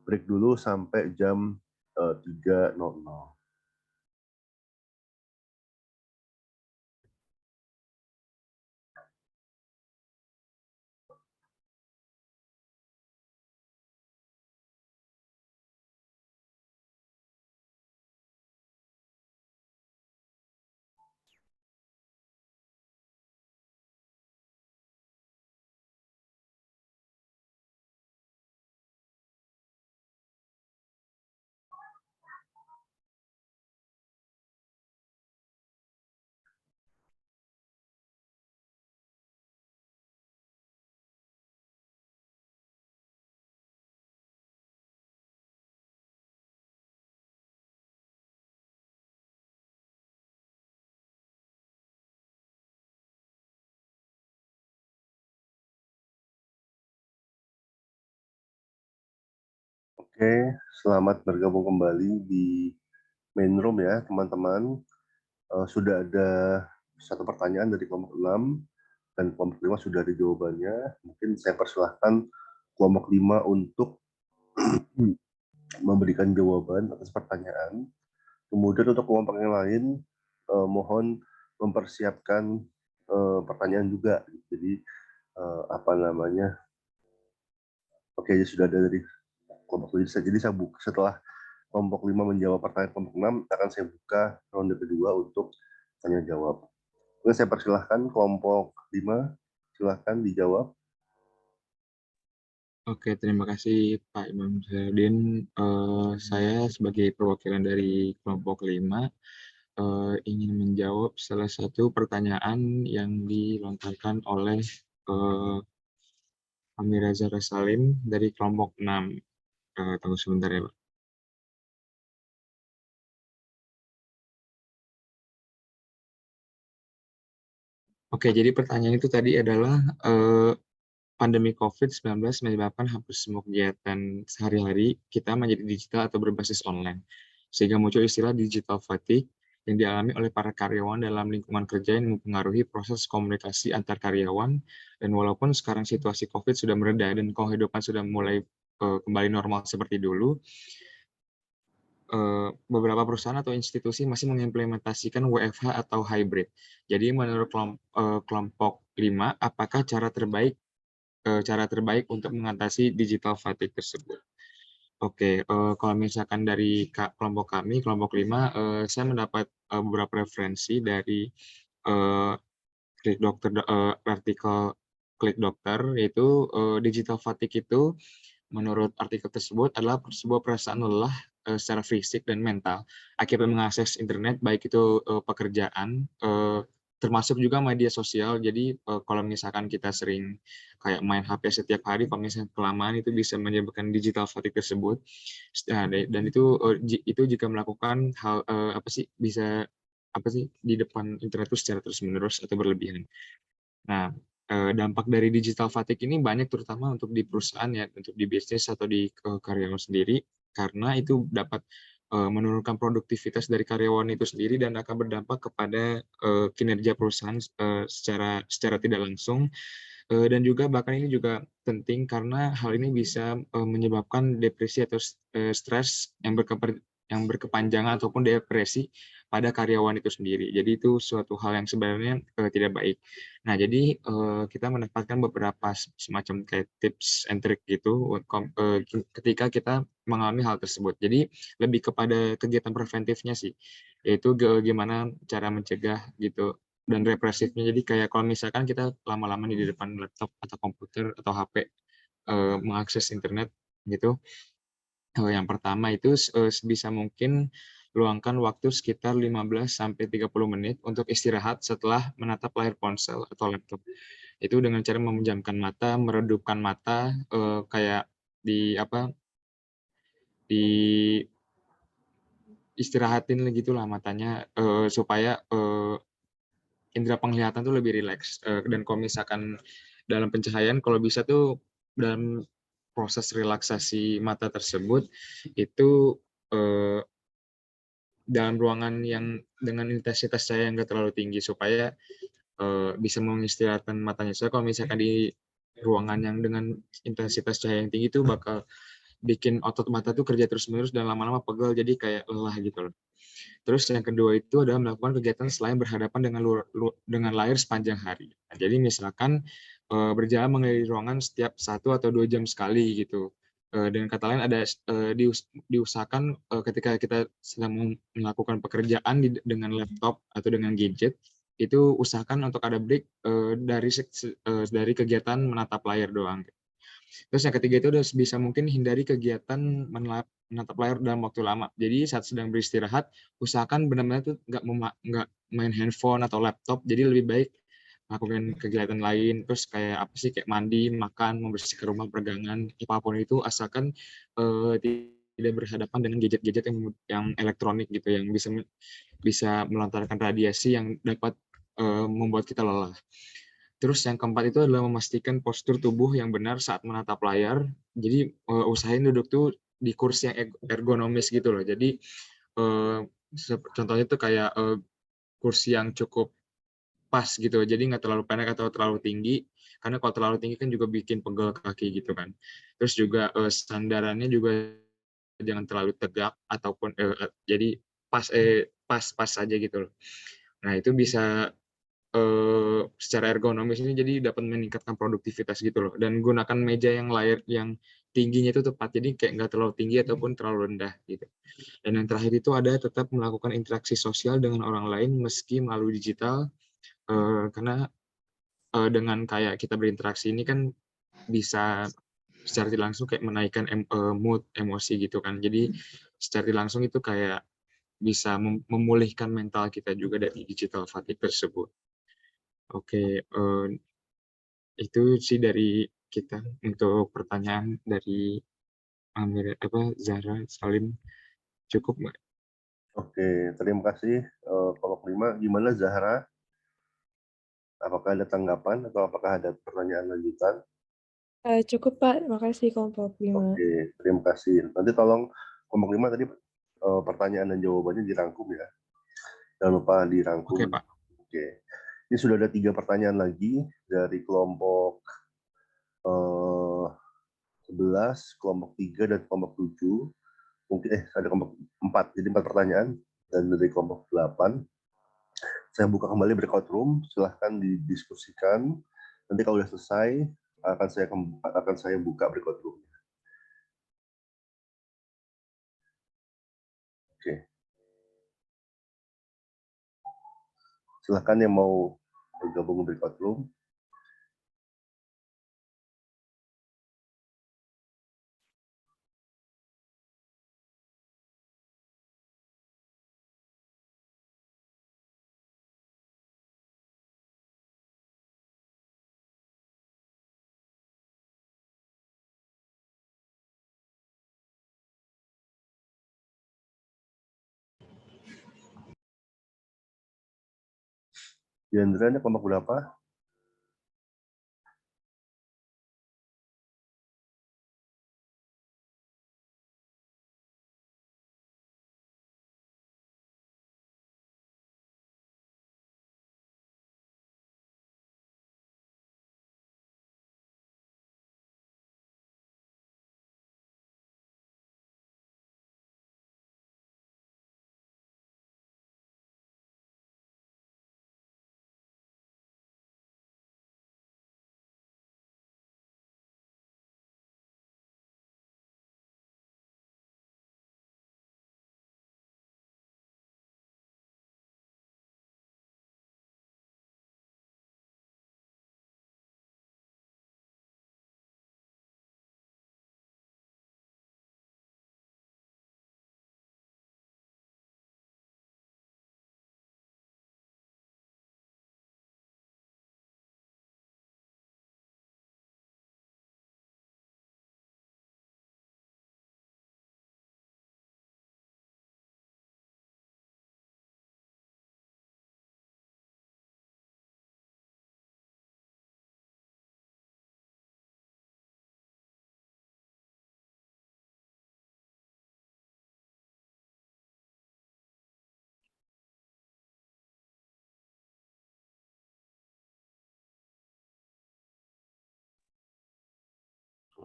break dulu sampai jam 3.00. Oke, selamat bergabung kembali di main room ya, teman-teman. Sudah ada satu pertanyaan dari kelompok 6 dan kelompok 5 sudah ada jawabannya. Mungkin saya persilahkan kelompok 5 untuk memberikan jawaban atas pertanyaan. Kemudian untuk kelompok yang lain, mohon mempersiapkan pertanyaan juga. Jadi Oke, sudah ada dari kelompok 5. Jadi saya buka setelah kelompok 5 menjawab pertanyaan kelompok 6, akan saya buka ronde kedua untuk tanya jawab. Oke, saya persilahkan kelompok 5, silahkan dijawab. Oke, terima kasih Pak Imam Zainuddin. Saya sebagai perwakilan dari kelompok 5 ingin menjawab salah satu pertanyaan yang dilontarkan oleh Amiraza Rasalim dari kelompok 6. Tunggu sebentar ya, Pak. Oke, jadi pertanyaan itu tadi adalah pandemi COVID-19 menyebabkan hampir semua kegiatan sehari-hari kita menjadi digital atau berbasis online. Sehingga muncul istilah digital fatigue yang dialami oleh para karyawan dalam lingkungan kerja yang mempengaruhi proses komunikasi antar karyawan. Dan walaupun sekarang situasi COVID sudah mereda dan kehidupan sudah mulai kembali normal seperti dulu, beberapa perusahaan atau institusi masih mengimplementasikan WFH atau hybrid. Jadi menurut kelompok 5, apakah cara terbaik untuk mengatasi digital fatigue tersebut? Oke, kalau misalkan dari kelompok kami, kelompok 5, saya mendapat beberapa referensi dari Klik Dokter, artikel Klik Dokter, yaitu digital fatigue itu menurut artikel tersebut adalah sebuah perasaan lelah secara fisik dan mental akibat mengakses internet, baik itu pekerjaan, termasuk juga media sosial. Jadi kalau misalkan kita sering kayak main HP setiap hari, kalau misalnya kelamaan itu bisa menyebabkan digital fatigue tersebut. Nah, dan itu jika melakukan hal di depan internet itu secara terus-menerus atau berlebihan. Nah, dampak dari digital fatigue ini banyak terutama untuk di perusahaan ya, untuk di bisnis atau di karyawan sendiri, karena itu dapat menurunkan produktivitas dari karyawan itu sendiri dan akan berdampak kepada kinerja perusahaan secara tidak langsung. Dan juga bahkan ini juga penting karena hal ini bisa menyebabkan depresi atau stres yang berkepanjangan ataupun depresi pada karyawan itu sendiri. Jadi itu suatu hal yang sebenarnya tidak baik. Nah, jadi kita mendapatkan beberapa semacam kayak tips and trick gitu ketika kita mengalami hal tersebut. Jadi lebih kepada kegiatan preventifnya sih, yaitu gimana cara mencegah gitu dan represifnya. Jadi kayak kalau misalkan kita lama-lama di depan laptop atau komputer atau HP mengakses internet gitu, yang pertama itu sebisa mungkin luangkan waktu sekitar 15 sampai 30 menit untuk istirahat setelah menatap layar ponsel atau laptop. Itu dengan cara memejamkan mata, meredupkan mata, kayak di di istirahatin gitulah matanya, supaya indera penglihatan tuh lebih rileks. Dan kalau misalkan dalam pencahayaan, kalau bisa tuh dalam proses relaksasi mata tersebut, itu dalam ruangan yang dengan intensitas cahaya yang nggak terlalu tinggi, supaya bisa mengistirahatkan matanya. Soalnya kalau misalkan di ruangan yang dengan intensitas cahaya yang tinggi itu bakal bikin otot mata tuh kerja terus-menerus dan lama-lama pegel, jadi kayak lelah gitu loh. Terus yang kedua itu adalah melakukan kegiatan selain berhadapan dengan layar sepanjang hari. Nah, jadi misalkan berjalan mengelilingi ruangan setiap 1 atau 2 jam sekali gitu. Dengan kata lain diusahakan ketika kita sedang melakukan pekerjaan dengan laptop atau dengan gadget, itu usahakan untuk ada break dari kegiatan menatap layar doang. Terus yang ketiga itu udah sebisa mungkin hindari kegiatan menatap layar dalam waktu lama. Jadi saat sedang beristirahat, usahakan benar-benar tuh nggak main handphone atau laptop. Jadi lebih baik lakukan kegiatan lain. Terus kayak apa sih, kayak mandi, makan, membersihkan rumah, peregangan, apapun itu, asalkan tidak berhadapan dengan gadget-gadget yang elektronik gitu, yang bisa melontarkan radiasi yang dapat membuat kita lelah. Terus yang keempat itu adalah memastikan postur tubuh yang benar saat menatap layar. Jadi usahain duduk tuh di kursi yang ergonomis gitu loh. Jadi contohnya tuh kayak kursi yang cukup pas gitu. Jadi nggak terlalu pendek atau terlalu tinggi. Karena kalau terlalu tinggi kan juga bikin pegel kaki gitu kan. Terus juga sandarannya juga jangan terlalu tegak ataupun jadi pas aja gitu loh. Nah, itu bisa secara ergonomis ini jadi dapat meningkatkan produktivitas gitu loh, dan gunakan meja yang tingginya itu tepat, jadi kayak nggak terlalu tinggi ataupun terlalu rendah gitu. Dan yang terakhir itu ada tetap melakukan interaksi sosial dengan orang lain meski melalui digital, karena dengan kayak kita berinteraksi ini kan bisa secara tidak langsung kayak menaikkan mood, emosi gitu kan. Jadi secara tidak langsung itu kayak bisa memulihkan mental kita juga dari digital fatigue tersebut. Oke, itu sih dari kita untuk pertanyaan dari Zahra Salim. Cukup, Mbak? Oke, terima kasih kelompok 5. Gimana Zahra? Apakah ada tanggapan atau apakah ada pertanyaan lanjutan? Cukup Pak, makasih kelompok 5. Oke, terima kasih. Nanti tolong kelompok 5 tadi pertanyaan dan jawabannya dirangkum ya. Jangan lupa dirangkum. Oke, Pak. Oke. Ini sudah ada 3 pertanyaan lagi dari kelompok 11, kelompok 3, dan kelompok 7. mungkin ada kelompok 4, jadi 4 pertanyaan, dan dari kelompok 8 saya buka kembali breakout room, silahkan didiskusikan. Nanti kalau sudah selesai akan saya buka breakout room. Oke. Silahkan yang mau bergabung breakout room. Diandra, ini kelompok berapa?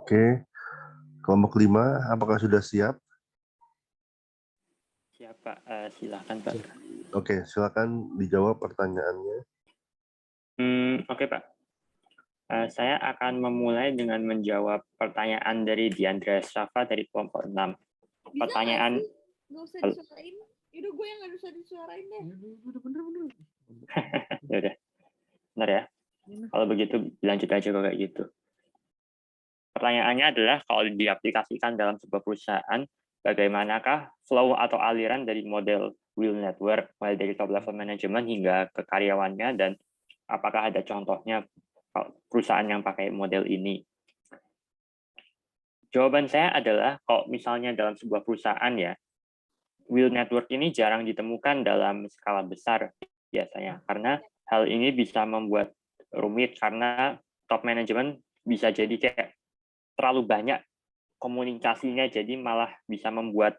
Oke. Kelompok 5, apakah sudah siap? Siap, Pak. Silakan, Pak. Oke, silakan dijawab pertanyaannya. Oke, Pak. Saya akan memulai dengan menjawab pertanyaan dari Diandra Safa dari kelompok 6. Pertanyaan nggak usah disuarain. Yaudah gue yang nggak usah disuarain deh. Bener. ya udah. Benar ya. Kalau begitu lanjut aja kok kayak gitu. Pertanyaannya adalah kalau diaplikasikan dalam sebuah perusahaan, bagaimanakah flow atau aliran dari model wheel network, mulai dari top level management hingga ke karyawannya, dan apakah ada contohnya perusahaan yang pakai model ini? Jawaban saya adalah kalau misalnya dalam sebuah perusahaan ya, wheel network ini jarang ditemukan dalam skala besar biasanya, karena hal ini bisa membuat rumit karena top management bisa jadi kayak terlalu banyak komunikasinya, jadi malah bisa membuat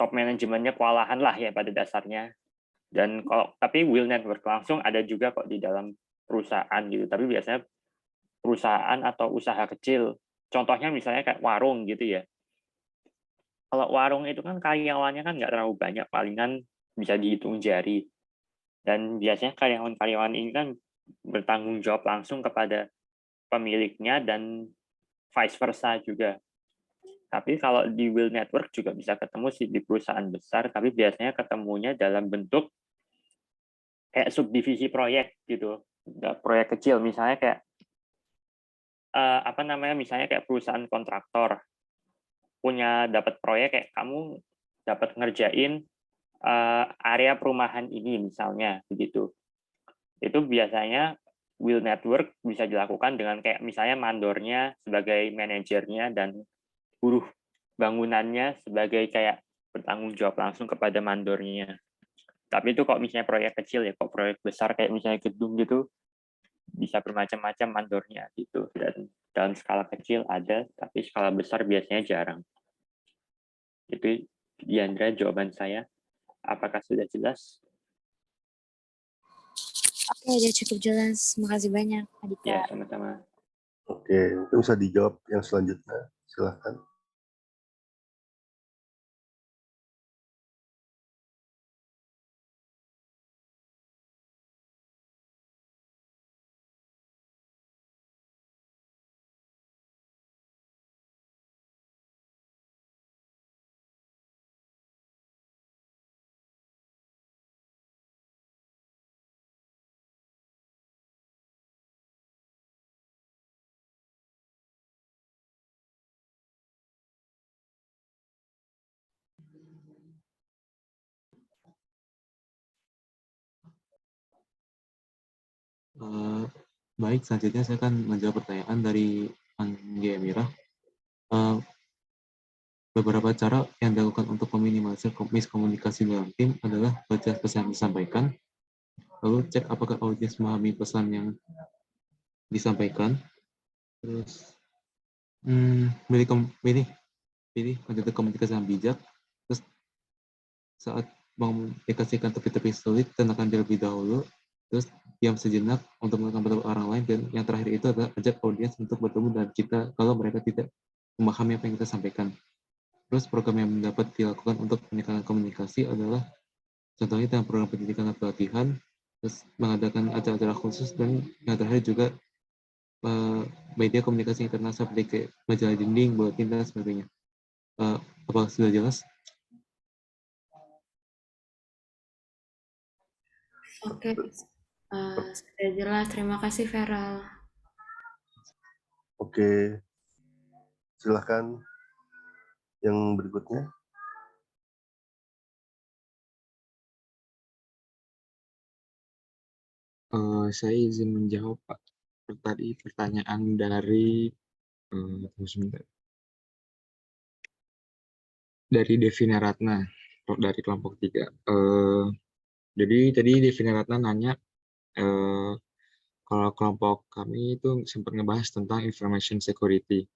top manajemennya kewalahan lah ya pada dasarnya. Dan tapi wheel network langsung ada juga kok di dalam perusahaan gitu, tapi biasanya perusahaan atau usaha kecil. Contohnya misalnya kayak warung gitu ya. Kalau warung itu kan karyawannya kan nggak terlalu banyak, palingan bisa dihitung jari. Dan biasanya karyawan-karyawan ini kan bertanggung jawab langsung kepada pemiliknya dan vice versa juga. Tapi kalau di wheel network juga bisa ketemu sih di perusahaan besar, tapi biasanya ketemunya dalam bentuk kayak subdivisi proyek gitu. Proyek kecil misalnya kayak misalnya kayak perusahaan kontraktor punya dapat proyek kayak kamu dapat ngerjain area perumahan ini misalnya begitu. Itu biasanya wheel network bisa dilakukan dengan kayak misalnya mandornya sebagai manajernya dan buruh bangunannya sebagai kayak bertanggung jawab langsung kepada mandornya. Tapi itu kok misalnya proyek kecil ya, kok proyek besar kayak misalnya gedung gitu bisa bermacam-macam mandornya gitu. Dan dalam skala kecil ada, tapi skala besar biasanya jarang. Itu Diandra jawaban saya. Apakah sudah jelas? Oke, udah cukup jelas. Makasih banyak, Adika. Ya, sama-sama. Oke, itu bisa dijawab yang selanjutnya. Silahkan. Baik, selanjutnya saya akan menjawab pertanyaan dari Anggi Amira. Beberapa cara yang dilakukan untuk meminimalisir miskomunikasi dalam tim adalah baca pesan yang disampaikan, lalu cek apakah audiens memahami pesan yang disampaikan, terus pilih metode komunikasi yang bijak, terus saat mengomunikasikan topik-topik sulit, tenangkan terlebih dahulu, terus diam sejenak untuk melakukan pendapat orang lain, dan yang terakhir itu adalah ajak audiens untuk bertemu dengan kita kalau mereka tidak memahami apa yang kita sampaikan. Terus program yang dapat dilakukan untuk meningkatkan komunikasi adalah contohnya dalam program pendidikan dan pelatihan, terus mengadakan acara-acara khusus, dan yang terakhir juga media komunikasi internal seperti kayak majalah dinding, bulletin, dan sebagainya. Apakah sudah jelas? Oke, sudah jelas. Terima kasih, Feral. Oke, silahkan yang berikutnya. Saya izin menjawab, Pak. Tadi pertanyaan dari Devina Ratna dari kelompok 3. Jadi tadi Devina Ratna nanya kalau kelompok kami itu sempat ngebahas tentang information security.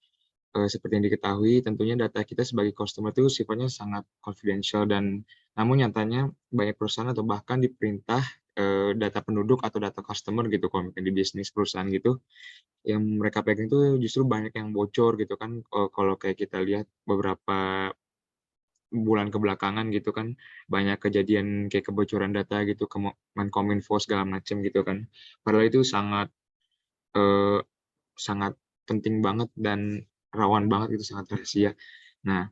Seperti yang diketahui, tentunya data kita sebagai customer itu sifatnya sangat confidential, dan namun nyatanya banyak perusahaan atau bahkan diperintah data penduduk atau data customer gitu, kalau mungkin di bisnis perusahaan gitu, yang mereka pegang itu justru banyak yang bocor gitu kan. Kalau kayak kita lihat beberapa bulan kebelakangan gitu kan, banyak kejadian kayak kebocoran data gitu, Menkominfo segala macam gitu kan. Padahal itu sangat sangat penting banget dan rawan banget, itu sangat rahasia. Nah,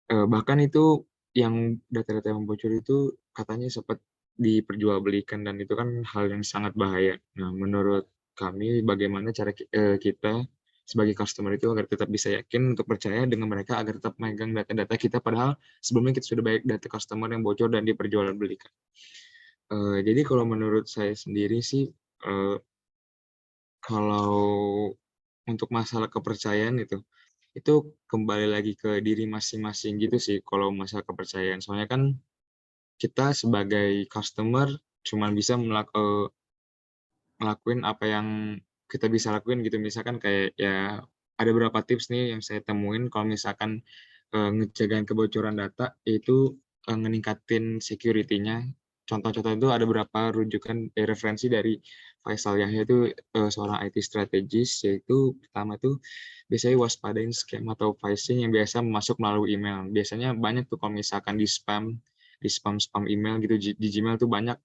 bahkan itu yang data-data yang bocor itu katanya sempat diperjualbelikan, dan itu kan hal yang sangat bahaya. Nah, menurut kami bagaimana cara kita sebagai customer itu agar tetap bisa yakin untuk percaya dengan mereka, agar tetap megang data-data kita, padahal sebelumnya kita sudah banyak data customer yang bocor dan diperjualbelikan. Jadi kalau menurut saya sendiri sih, kalau untuk masalah kepercayaan itu kembali lagi ke diri masing-masing gitu sih kalau masalah kepercayaan. Soalnya kan kita sebagai customer cuma bisa ngelakuin apa yang kita bisa lakuin gitu. Misalkan kayak ya ada beberapa tips nih yang saya temuin kalau misalkan ngejagain kebocoran data, itu ngeningkatin security-nya. Contoh-contoh itu ada beberapa rujukan referensi dari Faisal Yahya, itu seorang IT strategist, yaitu pertama tuh biasanya waspadain scam atau phishing yang biasa masuk melalui email. Biasanya banyak tuh kalau misalkan di spam email gitu, di Gmail tuh banyak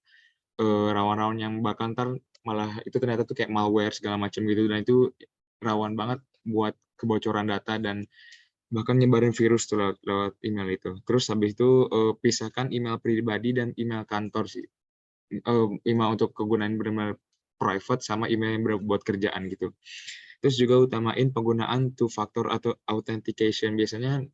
rawan-rawan yang bakal ntar malah itu ternyata tuh kayak malware segala macam gitu, dan itu rawan banget buat kebocoran data dan bahkan nyebarin virus tuh lewat email itu. Terus habis itu pisahkan email pribadi dan email kantor sih. Email untuk kegunaan benar-benar private sama email yang buat kerjaan gitu. Terus juga utamain penggunaan two factor atau authentication. Biasanya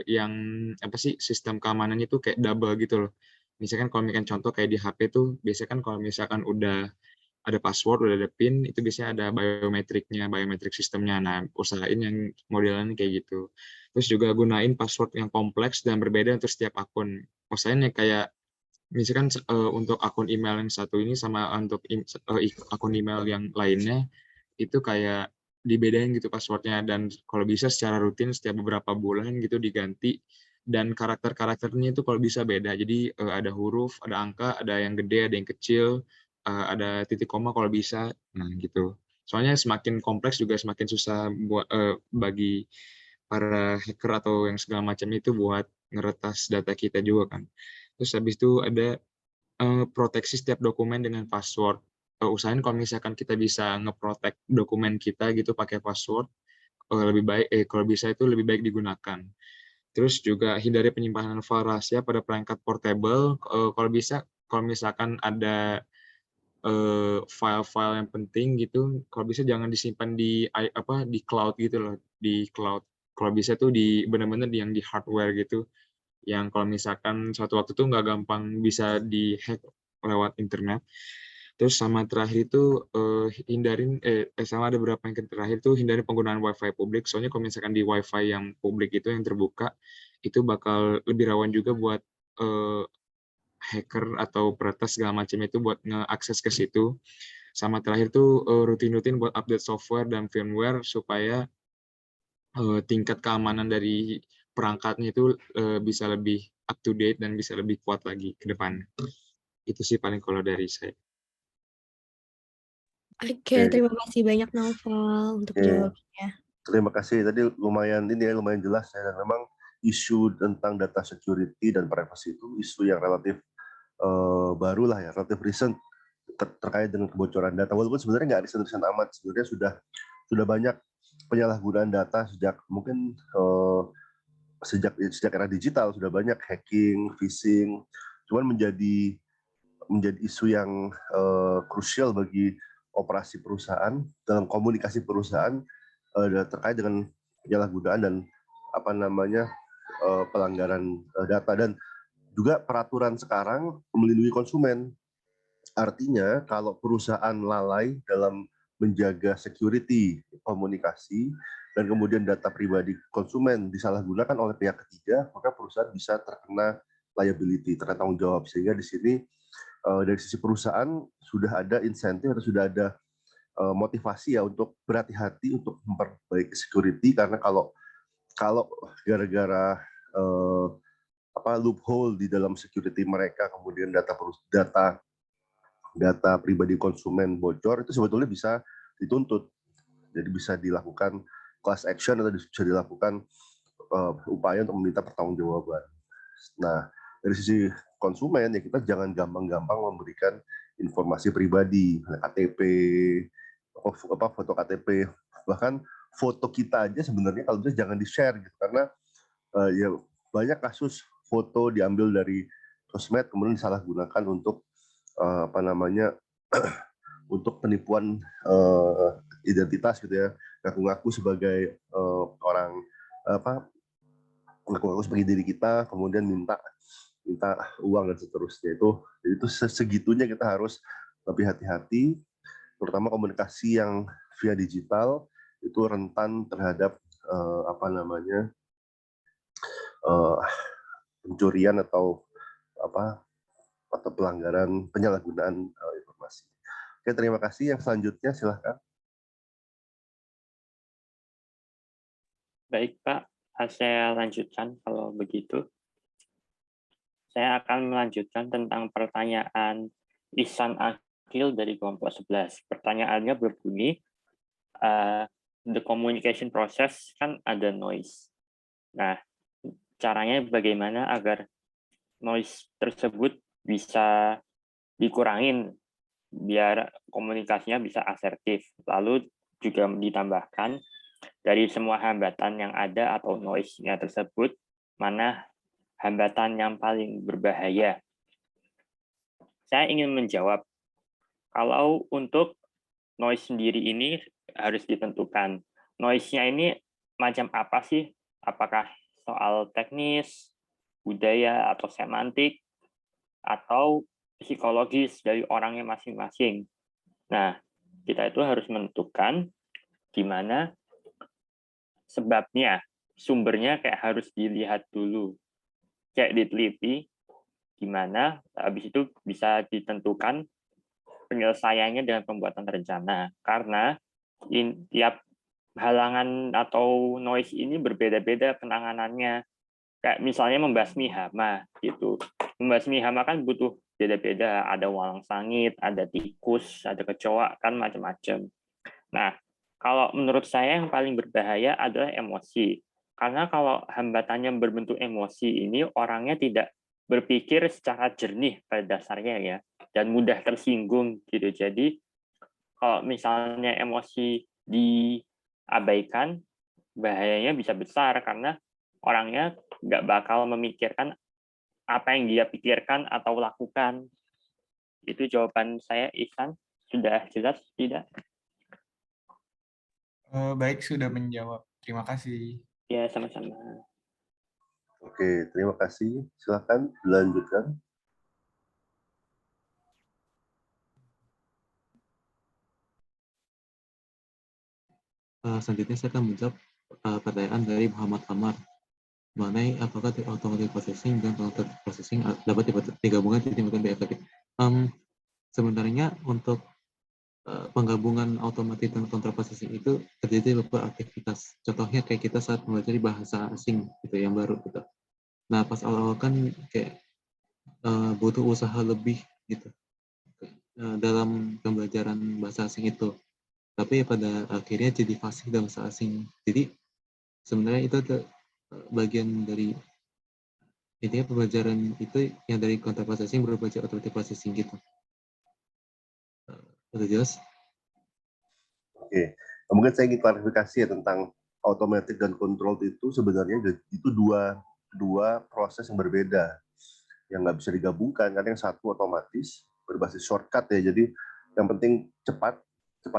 yang apa sih, sistem keamanannya itu kayak double gitu loh. Misalkan kalau misalkan contoh kayak di HP tuh, biasanya kan kalau misalkan udah ada password, udah ada PIN, itu biasanya ada biometrik sistemnya. Nah, usahain yang modelannya kayak gitu. Terus juga gunain password yang kompleks dan berbeda untuk setiap akun. Usahain ya kayak misalkan untuk akun email yang satu ini sama untuk akun email yang lainnya, itu kayak dibedain gitu passwordnya, dan kalau bisa secara rutin setiap beberapa bulan gitu diganti, dan karakternya itu kalau bisa beda, jadi ada huruf, ada angka, ada yang gede, ada yang kecil, ada titik koma kalau bisa, nah gitu. Soalnya semakin kompleks juga semakin susah buat bagi para hacker atau yang segala macam itu buat ngeretas data kita juga kan. Terus habis itu ada proteksi setiap dokumen dengan password. Usahain kalau misalkan kita bisa ngeprotek dokumen kita gitu pakai password, lebih baik kalau bisa itu lebih baik digunakan. Terus juga hindari penyimpanan file rahasia pada perangkat portable. Kalau bisa, kalau misalkan ada file-file yang penting gitu, kalau bisa jangan disimpan di cloud gitu loh, di cloud. Kalau bisa tuh di benar-benar yang di hardware gitu. yang kalau misalkan suatu waktu tuh nggak gampang bisa dihack lewat internet. Terus sama terakhir itu sama ada beberapa yang terakhir tuh hindari penggunaan WiFi publik. Soalnya kalau misalkan di WiFi yang publik itu yang terbuka itu bakal lebih rawan juga buat hacker atau peretas segala macam itu buat ngeakses ke situ. Sama terakhir tuh rutin-rutin buat update software dan firmware supaya tingkat keamanan dari perangkatnya itu bisa lebih up to date dan bisa lebih kuat lagi ke depan. Itu sih paling kalau dari saya. Oke, terima kasih banyak Naufal untuk Oke. jawabnya. Terima kasih. Tadi lumayan jelas ya. Dan memang isu tentang data security dan privacy itu isu yang relatif baru lah ya, relatif recent terkait dengan kebocoran data. Walaupun sebenarnya nggak recent amat, sebenarnya sudah banyak penyalahgunaan data sejak mungkin sejak era digital sudah banyak hacking, phishing. Cuman menjadi isu yang krusial bagi operasi perusahaan dalam komunikasi perusahaan terkait dengan penyalahgunaan dan pelanggaran data, dan juga peraturan sekarang melindungi konsumen. Artinya kalau perusahaan lalai dalam menjaga security komunikasi dan kemudian data pribadi konsumen disalahgunakan oleh pihak ketiga, maka perusahaan bisa terkena liability, terkena tanggung jawab. Sehingga di sini dari sisi perusahaan sudah ada insentif atau sudah ada motivasi ya untuk berhati-hati untuk memperbaiki security, karena kalau gara-gara loophole di dalam security mereka, kemudian data pribadi konsumen bocor, itu sebetulnya bisa dituntut. Jadi bisa dilakukan class action atau bisa dilakukan upaya untuk meminta pertanggungjawaban. Nah, dari sisi konsumen ya kita jangan gampang-gampang memberikan informasi pribadi, KTP, foto KTP, bahkan foto kita aja sebenarnya kalau bisa jangan di-share gitu, karena ya banyak kasus foto diambil dari sosmed kemudian disalahgunakan untuk untuk penipuan identitas gitu ya, ngaku-ngaku sebagai orang ngaku-ngaku sebagai diri kita, kemudian minta uang dan seterusnya. Jadi itu segitunya kita harus lebih hati-hati, terutama komunikasi yang via digital itu rentan terhadap pencurian atau pelanggaran penyalahgunaan informasi. Oke, terima kasih. Yang selanjutnya silahkan. Baik Pak, saya lanjutkan kalau begitu. Saya akan melanjutkan tentang pertanyaan Ihsan Akil dari kelompok 11. Pertanyaannya berbunyi, the communication process kan ada noise. Nah, caranya bagaimana agar noise tersebut bisa dikurangin biar komunikasinya bisa asertif. Lalu juga ditambahkan dari semua hambatan yang ada atau noise-nya tersebut, mana hambatan yang paling berbahaya. Saya ingin menjawab, kalau untuk noise sendiri ini harus ditentukan. Noise-nya ini macam apa sih? Apakah soal teknis, budaya, atau semantik, atau psikologis dari orangnya masing-masing. Nah, kita itu harus menentukan di mana sebabnya, sumbernya kayak harus dilihat dulu. Kayak diteliti, di mana habis itu bisa ditentukan penyelesaiannya dengan pembuatan rencana. Karena tiap halangan atau noise ini berbeda-beda penanganannya. Kayak misalnya membasmi hama gitu. Membasmi hama kan butuh beda-beda, ada walang sangit, ada tikus, ada kecoa, kan macam-macam. Nah, kalau menurut saya yang paling berbahaya adalah emosi. Karena kalau hambatannya berbentuk emosi ini, orangnya tidak berpikir secara jernih pada dasarnya ya, dan mudah tersinggung gitu. Jadi kalau misalnya emosi diabaikan, bahayanya bisa besar karena orangnya nggak bakal memikirkan apa yang dia pikirkan atau lakukan. Itu jawaban saya, Ihsan. Sudah jelas tidak? Baik, sudah menjawab. Terima kasih. Ya, sama-sama. Oke. Oke, terima kasih. Silakan dilanjutkan. Selanjutnya saya akan menjawab pertanyaan dari Muhammad Amar mengenai apakah automatic processing dan automatic processing dapat digabungkan di timbukan BFTP. Sebenarnya untuk penggabungan automatic dan control processing itu terjadi beberapa aktivitas. Contohnya kayak kita saat mempelajari bahasa asing gitu yang baru gitu. Nah pas awal-awal kan kayak butuh usaha lebih gitu dalam pembelajaran bahasa asing itu. Tapi pada akhirnya jadi fasih dalam bahasa asing. Jadi sebenarnya itu bagian dari intinya pembelajaran itu yang dari control processing berubah jadi automatic processing gitu. Udah jelas? Oke, mungkin saya ingin klarifikasi ya tentang automatic dan control itu sebenarnya itu dua proses yang berbeda yang nggak bisa digabungkan karena yang satu otomatis berbasis shortcut ya, jadi yang penting cepat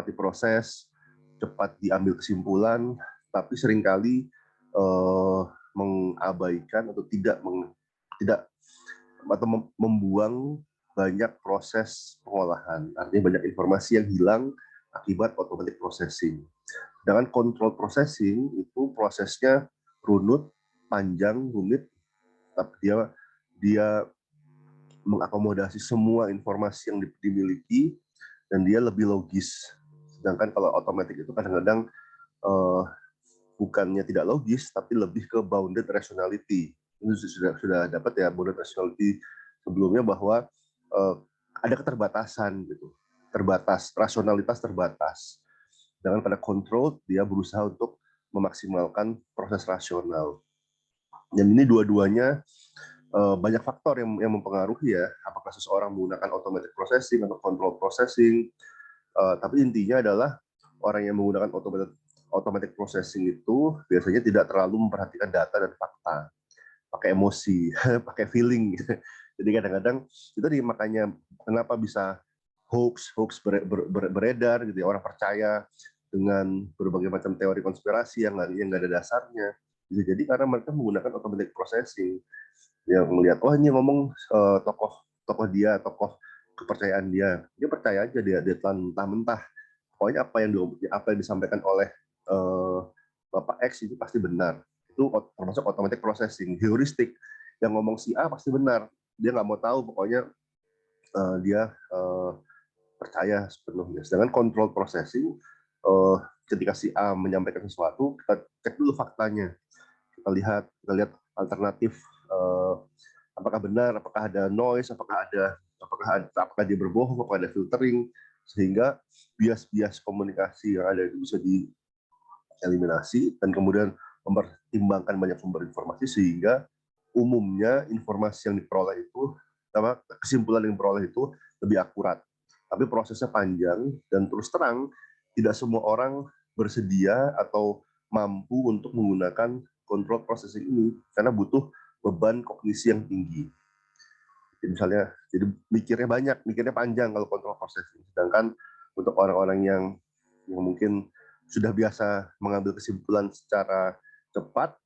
diproses, cepat diambil kesimpulan, tapi seringkali mengabaikan atau tidak atau membuang banyak proses pengolahan, artinya banyak informasi yang hilang akibat automatic processing. Sedangkan control processing itu prosesnya runut, panjang, rumit, tapi dia mengakomodasi semua informasi yang dimiliki dan dia lebih logis. Sedangkan kalau automatic itu kadang-kadang bukannya tidak logis, tapi lebih ke bounded rationality. Ini sudah dapat ya bounded rationality sebelumnya bahwa ada keterbatasan gitu, rasionalitas terbatas. Dengan pada control dia berusaha untuk memaksimalkan proses rasional. Dan ini dua-duanya banyak faktor yang mempengaruhi ya, apakah seseorang menggunakan automatic processing atau control processing. Tapi intinya adalah orang yang menggunakan automatic processing itu biasanya tidak terlalu memperhatikan data dan fakta, pakai emosi, pakai feeling. Jadi kadang-kadang itu makanya kenapa bisa hoax beredar gitu ya, orang percaya dengan berbagai macam teori konspirasi yang nggak ada dasarnya. Bisa jadi karena mereka menggunakan automatic processing, yang melihat ini ngomong tokoh dia, tokoh kepercayaan dia percaya aja, dia telan mentah-mentah. Pokoknya apa yang disampaikan oleh Bapak X itu pasti benar. Itu termasuk automatic processing, heuristik. Yang ngomong si A pasti benar. Dia nggak mau tahu, pokoknya dia percaya sepenuhnya. Sedangkan control processing, ketika si A menyampaikan sesuatu, kita cek dulu faktanya. Kita lihat alternatif, apakah benar, apakah ada noise, apakah dia berbohong, apakah ada filtering, sehingga bias-bias komunikasi yang ada itu bisa dieliminasi dan kemudian mempertimbangkan banyak sumber informasi sehingga umumnya informasi yang diperoleh itu, kesimpulan yang diperoleh itu lebih akurat. Tapi prosesnya panjang dan terus terang tidak semua orang bersedia atau mampu untuk menggunakan control processing ini karena butuh beban kognisi yang tinggi. Jadi mikirnya panjang kalau control processing. Sedangkan untuk orang-orang yang mungkin sudah biasa mengambil kesimpulan secara cepat,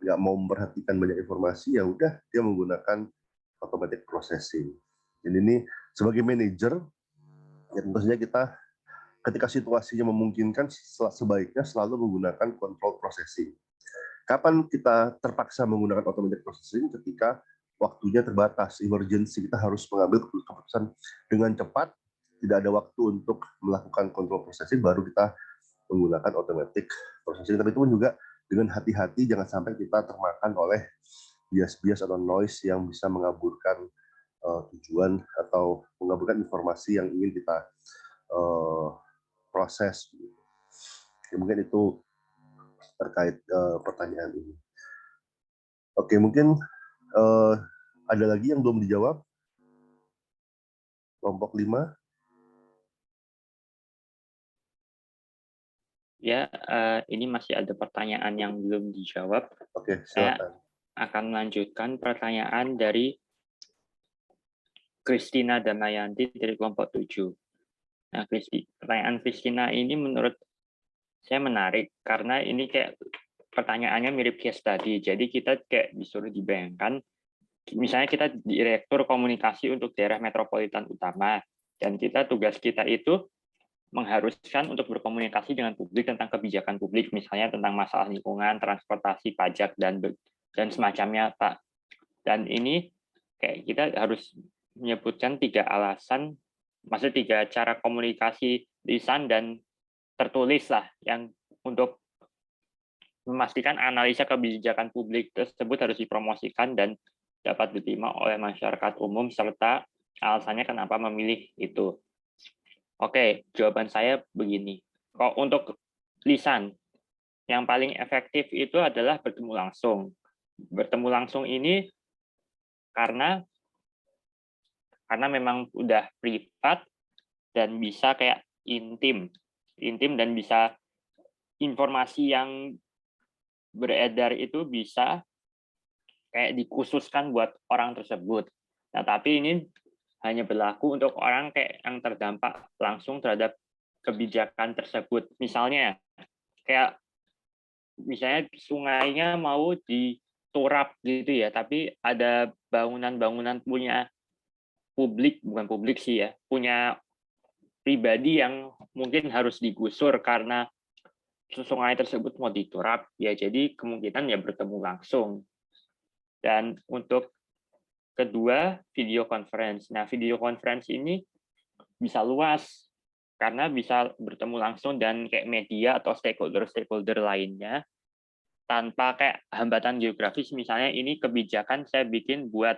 nggak mau memperhatikan banyak informasi, ya udah dia menggunakan automatic processing. Jadi ini sebagai manajer, ya tentu saja kita ketika situasinya memungkinkan sebaiknya selalu menggunakan control processing. Kapan kita terpaksa menggunakan automatic processing? Ketika waktunya terbatas, emergency, kita harus mengambil keputusan dengan cepat, tidak ada waktu untuk melakukan control processing, baru kita menggunakan automatic processing. Tapi itu pun juga dengan hati-hati, jangan sampai kita termakan oleh bias-bias atau noise yang bisa mengaburkan tujuan atau mengaburkan informasi yang ingin kita proses. Ya, mungkin itu terkait pertanyaan ini. Oke, mungkin ada lagi yang belum dijawab? Kelompok 5. Ya, ini masih ada pertanyaan yang belum dijawab. Oke, Saya silakan. akan melanjutkan pertanyaan dari Christina Damayanti dari kelompok 7. Nah, pertanyaan Christina ini menurut saya menarik karena ini kayak pertanyaannya mirip case study. Jadi kita kayak disuruh dibayangkan, misalnya kita direktur komunikasi untuk daerah metropolitan utama, dan tugas kita itu mengharuskan untuk berkomunikasi dengan publik tentang kebijakan publik, misalnya tentang masalah lingkungan, transportasi, pajak, dan semacamnya, Pak. Dan ini kayak kita harus menyebutkan 3 alasan, maksudnya 3 cara komunikasi lisan dan tertulis lah, yang untuk memastikan analisa kebijakan publik tersebut harus dipromosikan dan dapat diterima oleh masyarakat umum, serta alasannya kenapa memilih itu. Oke, jawaban saya begini. Kok untuk lisan, yang paling efektif itu adalah bertemu langsung. Bertemu langsung ini karena memang udah privat dan bisa kayak intim dan bisa informasi yang beredar itu bisa kayak dikhususkan buat orang tersebut. Nah, tapi ini hanya berlaku untuk orang kayak yang terdampak langsung terhadap kebijakan tersebut. Misalnya, kayak misalnya sungainya mau diturap gitu ya, tapi ada bangunan-bangunan punya publik, bukan publik sih ya, punya pribadi yang mungkin harus digusur karena sungai tersebut mau diturap, ya jadi kemungkinan ya bertemu langsung. Dan untuk kedua, video conference. Nah, video conference ini bisa luas karena bisa bertemu langsung dan kayak media atau stakeholder lainnya tanpa kayak hambatan geografis. Misalnya ini kebijakan saya bikin buat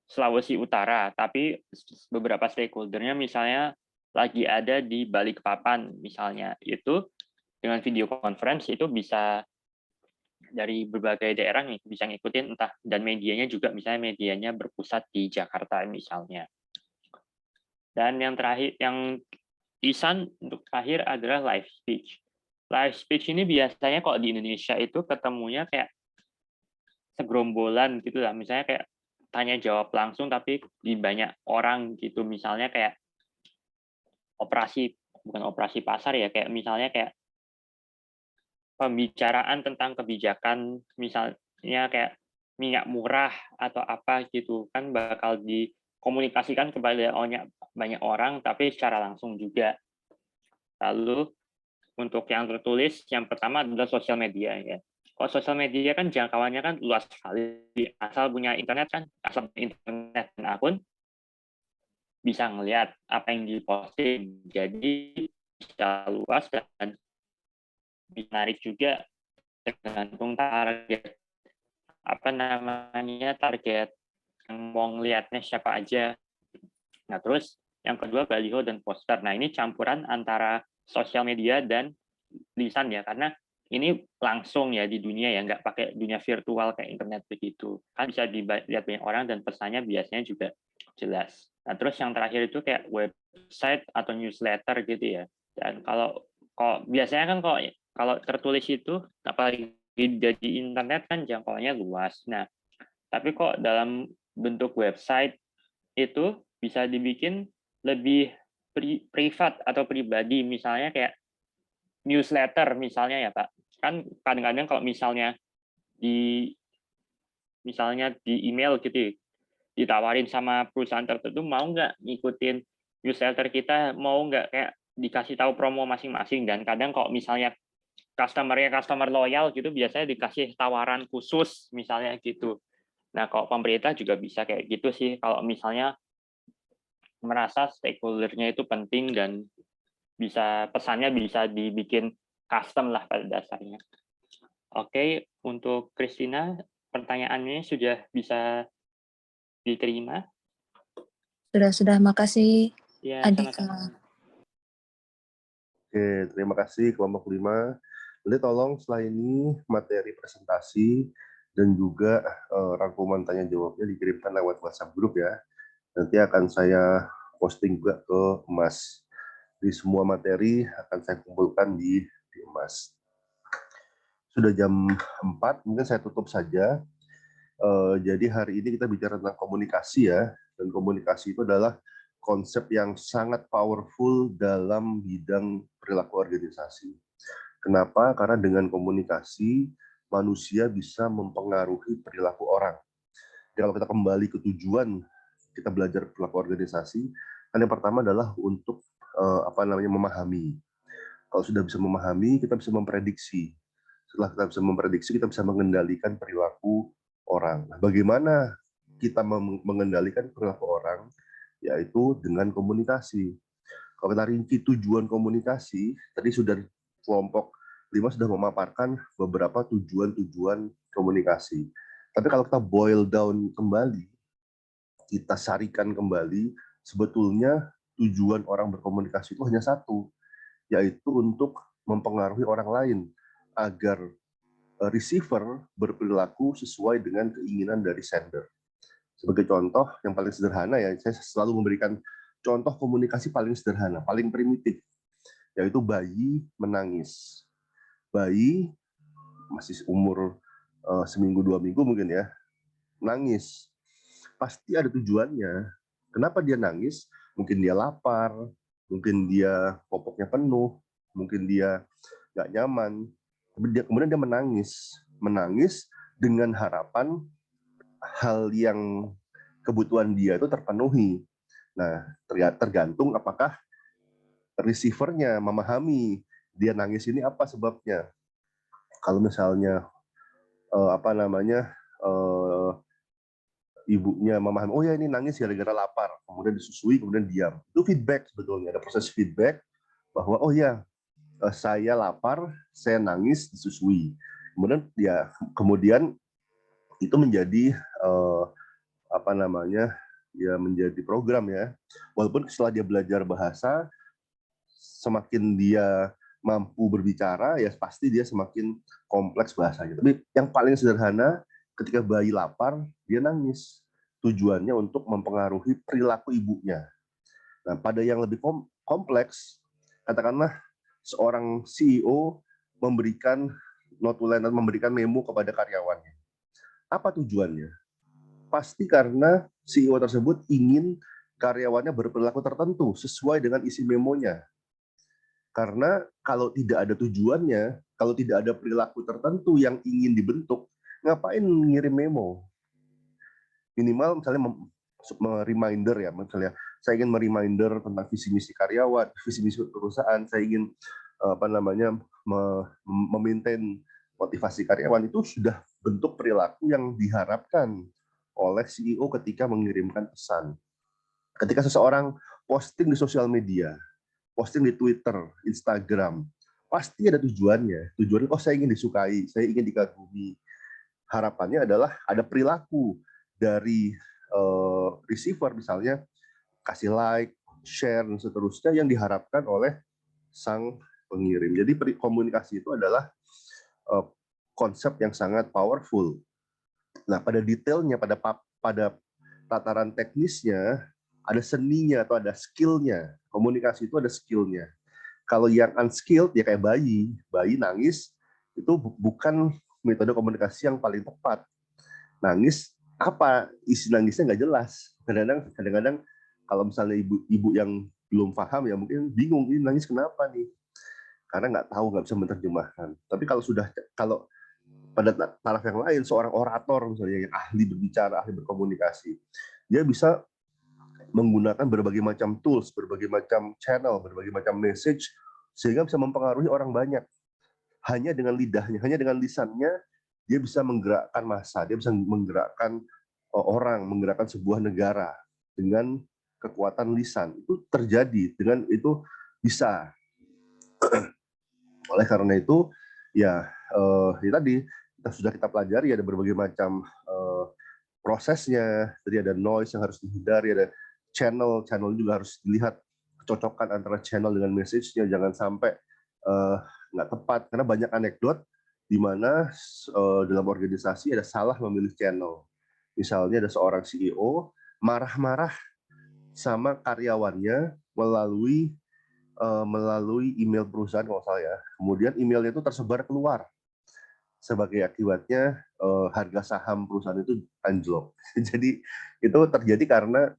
Sulawesi Utara, tapi beberapa stakeholdernya misalnya lagi ada di Balikpapan misalnya, itu dengan video conference itu bisa dari berbagai daerah nih bisa ngikutin, entah, dan medianya juga misalnya medianya berpusat di Jakarta misalnya. Dan yang terakhir, yang lisan untuk terakhir adalah live speech. Live speech ini biasanya kok di Indonesia itu ketemunya kayak segerombolan gitu lah, misalnya kayak tanya jawab langsung tapi di banyak orang gitu, misalnya kayak bukan operasi pasar ya, kayak misalnya kayak pembicaraan tentang kebijakan, misalnya kayak minyak murah atau apa gitu, kan bakal dikomunikasikan kepada banyak orang, tapi secara langsung juga. Lalu untuk yang tertulis, yang pertama adalah sosial media ya. Kalau sosial media kan jangkauannya kan luas sekali, asal punya internet dan akun bisa ngelihat apa yang diposting, jadi bisa luas dan menarik juga, tergantung target target yang mau ngelihatnya siapa aja. Nah, terus yang kedua baliho dan poster. Nah, ini campuran antara sosial media dan lisan ya, karena ini langsung ya di dunia ya, nggak pakai dunia virtual kayak internet begitu. Kan bisa dilihat banyak orang dan pesannya biasanya juga jelas. Nah, terus yang terakhir itu kayak website atau newsletter gitu ya. Dan kalau biasanya kan kalau tertulis itu apalagi di internet kan jangkauannya luas. Nah, tapi kok dalam bentuk website itu bisa dibikin lebih privat atau pribadi, misalnya kayak newsletter misalnya ya Pak. Kan kadang-kadang kalau misalnya di email gitu ditawarin sama perusahaan tertentu, mau nggak ngikutin newsletter kita, mau nggak kayak dikasih tahu promo masing-masing. Dan kadang kalau misalnya customer loyal gitu biasanya dikasih tawaran khusus misalnya gitu. Nah, kalau pemerintah juga bisa kayak gitu sih, kalau misalnya merasa stakeholder-nya itu penting dan pesannya bisa dibikin custom lah pada dasarnya. Oke, untuk Christina, pertanyaannya sudah bisa diterima? Sudah, makasih Ya, Andika. sama-sama. Oke, terima kasih kelompok 5. Nanti tolong setelah ini materi presentasi dan juga rangkuman tanya jawabnya dikirimkan lewat WhatsApp grup ya. Nanti akan saya posting juga ke Mas. Di semua materi akan saya kumpulkan di Mas. Sudah jam 4, mungkin saya tutup saja. Jadi hari ini kita bicara tentang komunikasi ya, dan komunikasi itu adalah konsep yang sangat powerful dalam bidang perilaku organisasi. Kenapa? Karena dengan komunikasi manusia bisa mempengaruhi perilaku orang. Jadi kalau kita kembali ke tujuan kita belajar perilaku organisasi, kan yang pertama adalah untuk memahami. Kalau sudah bisa memahami, kita bisa memprediksi. Setelah kita bisa memprediksi, kita bisa mengendalikan perilaku orang. Nah, bagaimana kita mengendalikan perilaku orang? Yaitu dengan komunikasi. Kalau kita rinci tujuan komunikasi, tadi sudah kelompok 5 sudah memaparkan beberapa tujuan-tujuan komunikasi. Tapi kalau kita boil down kembali, kita sarikan kembali, sebetulnya tujuan orang berkomunikasi itu hanya satu, yaitu untuk mempengaruhi orang lain agar receiver berperilaku sesuai dengan keinginan dari sender. Sebagai contoh yang paling sederhana ya, saya selalu memberikan contoh komunikasi paling sederhana, paling primitif, yaitu bayi menangis. Bayi masih umur seminggu 2 minggu mungkin ya, nangis. Pasti ada tujuannya. Kenapa dia nangis? Mungkin dia lapar, mungkin dia popoknya penuh, mungkin dia nggak nyaman. Kemudian dia menangis dengan harapan hal yang kebutuhan dia itu terpenuhi. Nah, tergantung apakah receivernya memahami dia nangis ini apa sebabnya. Kalau misalnya ibunya memahami, oh ya ini nangis gara-gara lapar, kemudian disusui, kemudian diam. Itu feedback sebetulnya, ada proses feedback bahwa oh ya saya lapar, saya nangis, disusui. Kemudian itu menjadi menjadi program ya. Walaupun setelah dia belajar bahasa, semakin dia mampu berbicara, ya pasti dia semakin kompleks bahasanya. Tapi yang paling sederhana, ketika bayi lapar, dia nangis. Tujuannya untuk mempengaruhi perilaku ibunya. Nah, pada yang lebih kompleks, katakanlah seorang CEO memberikan notulen dan memberikan memo kepada karyawannya. Apa tujuannya? Pasti karena CEO tersebut ingin karyawannya berperilaku tertentu sesuai dengan isi memonya. Karena kalau tidak ada tujuannya, kalau tidak ada perilaku tertentu yang ingin dibentuk, ngapain ngirim memo? Minimal misalnya reminder ya, misalnya saya ingin mereminder tentang visi misi karyawan, visi misi perusahaan, saya ingin memaintain motivasi karyawan, itu sudah bentuk perilaku yang diharapkan oleh CEO ketika mengirimkan pesan. Ketika seseorang posting di sosial media, posting di Twitter, Instagram, pasti ada tujuannya. Tujuannya, oh saya ingin disukai, saya ingin dikagumi. Harapannya adalah ada perilaku dari receiver misalnya, kasih like, share, dan seterusnya yang diharapkan oleh sang pengirim. Jadi komunikasi itu adalah konsep yang sangat powerful. Nah, pada detailnya, pada tataran teknisnya, ada seninya atau ada skillnya. Komunikasi itu ada skillnya. Kalau yang unskilled, ya kayak bayi nangis, itu bukan metode komunikasi yang paling tepat. Nangis, apa isi nangisnya nggak jelas. Kadang-kadang kalau misalnya ibu yang belum paham ya mungkin bingung, ini nangis kenapa nih? Karena nggak tahu, nggak bisa menerjemahkan. Tapi kalau pada taraf yang lain, seorang orator misalnya yang ahli berbicara, ahli berkomunikasi, dia bisa menggunakan berbagai macam tools, berbagai macam channel, berbagai macam message, sehingga bisa mempengaruhi orang banyak. Hanya dengan lidahnya, hanya dengan lisannya, dia bisa menggerakkan massa, dia bisa menggerakkan orang, menggerakkan sebuah negara dengan kekuatan lisan. Itu terjadi, dengan itu bisa. Oleh karena itu, ya tadi sudah kita pelajari ada berbagai macam prosesnya. Tadi ada noise yang harus dihindari, ada channel juga harus dilihat kecocokan antara channel dengan message-nya, jangan sampai nggak tepat, karena banyak anekdot di mana dalam organisasi ada salah memilih channel. Misalnya ada seorang CEO marah-marah sama karyawannya melalui email perusahaan kalau salah ya. Kemudian emailnya itu tersebar keluar. Sebagai akibatnya harga saham perusahaan itu anjlok. Jadi itu terjadi karena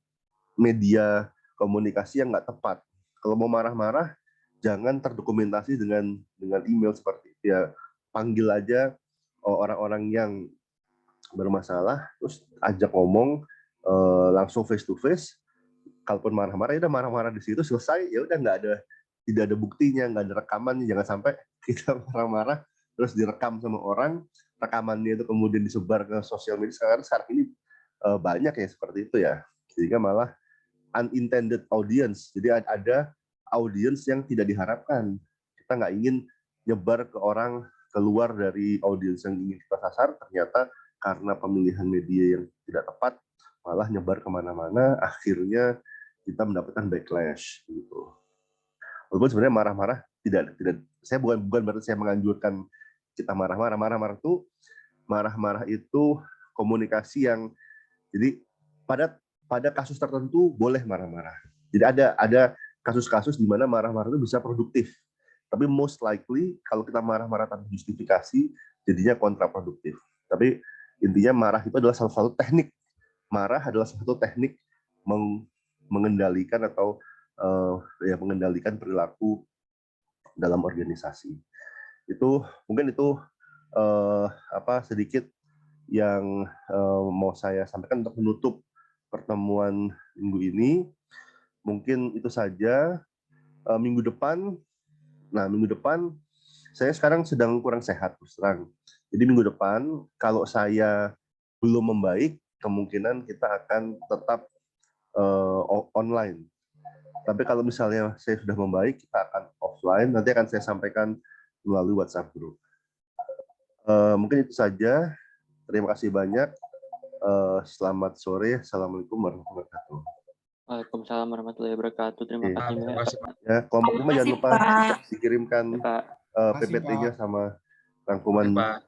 media komunikasi yang nggak tepat. Kalau mau marah-marah, jangan terdokumentasi dengan email seperti itu ya. Panggil aja orang-orang yang bermasalah, terus ajak ngomong langsung face to face. Kalaupun marah-marah, ya udah marah-marah di situ selesai, ya udah tidak ada buktinya, nggak ada rekamannya. Jangan sampai kita marah-marah terus direkam sama orang, rekamannya itu kemudian disebar ke sosial media. Sekarang ini banyak ya seperti itu ya, sehingga malah unintended audience. Jadi ada audience yang tidak diharapkan. Kita nggak ingin nyebar ke orang keluar dari audience yang ingin kita sasar, ternyata karena pemilihan media yang tidak tepat, malah nyebar kemana-mana, akhirnya kita mendapatkan backlash gitu. Walaupun sebenarnya marah-marah tidak saya bukan berarti saya menganjurkan kita marah-marah. Marah-marah itu komunikasi yang, jadi pada kasus tertentu boleh marah-marah. Jadi ada kasus-kasus di mana marah-marah itu bisa produktif. Tapi most likely kalau kita marah-marah tanpa justifikasi, jadinya kontraproduktif. Tapi intinya marah itu adalah salah satu teknik. Marah adalah salah satu teknik mengendalikan atau mengendalikan perilaku dalam organisasi. Mungkin itu sedikit yang mau saya sampaikan untuk menutup pertemuan minggu ini. Mungkin itu saja. Minggu depan saya sekarang sedang kurang sehat terus terang. Jadi minggu depan kalau saya belum membaik, kemungkinan kita akan tetap online. Tapi kalau misalnya saya sudah membaik, kita akan offline. Nanti akan saya sampaikan melalui WhatsApp group. Mungkin itu saja. Terima kasih banyak. Selamat sore. Assalamualaikum warahmatullahi wabarakatuh. Waalaikumsalam warahmatullahi wabarakatuh. Terima kasih Terima Mbak. kasih, Pak. Ya, kelompok 5 jangan lupa Pak. dikirimkan Pak. PPT-nya sama rangkuman. Pak.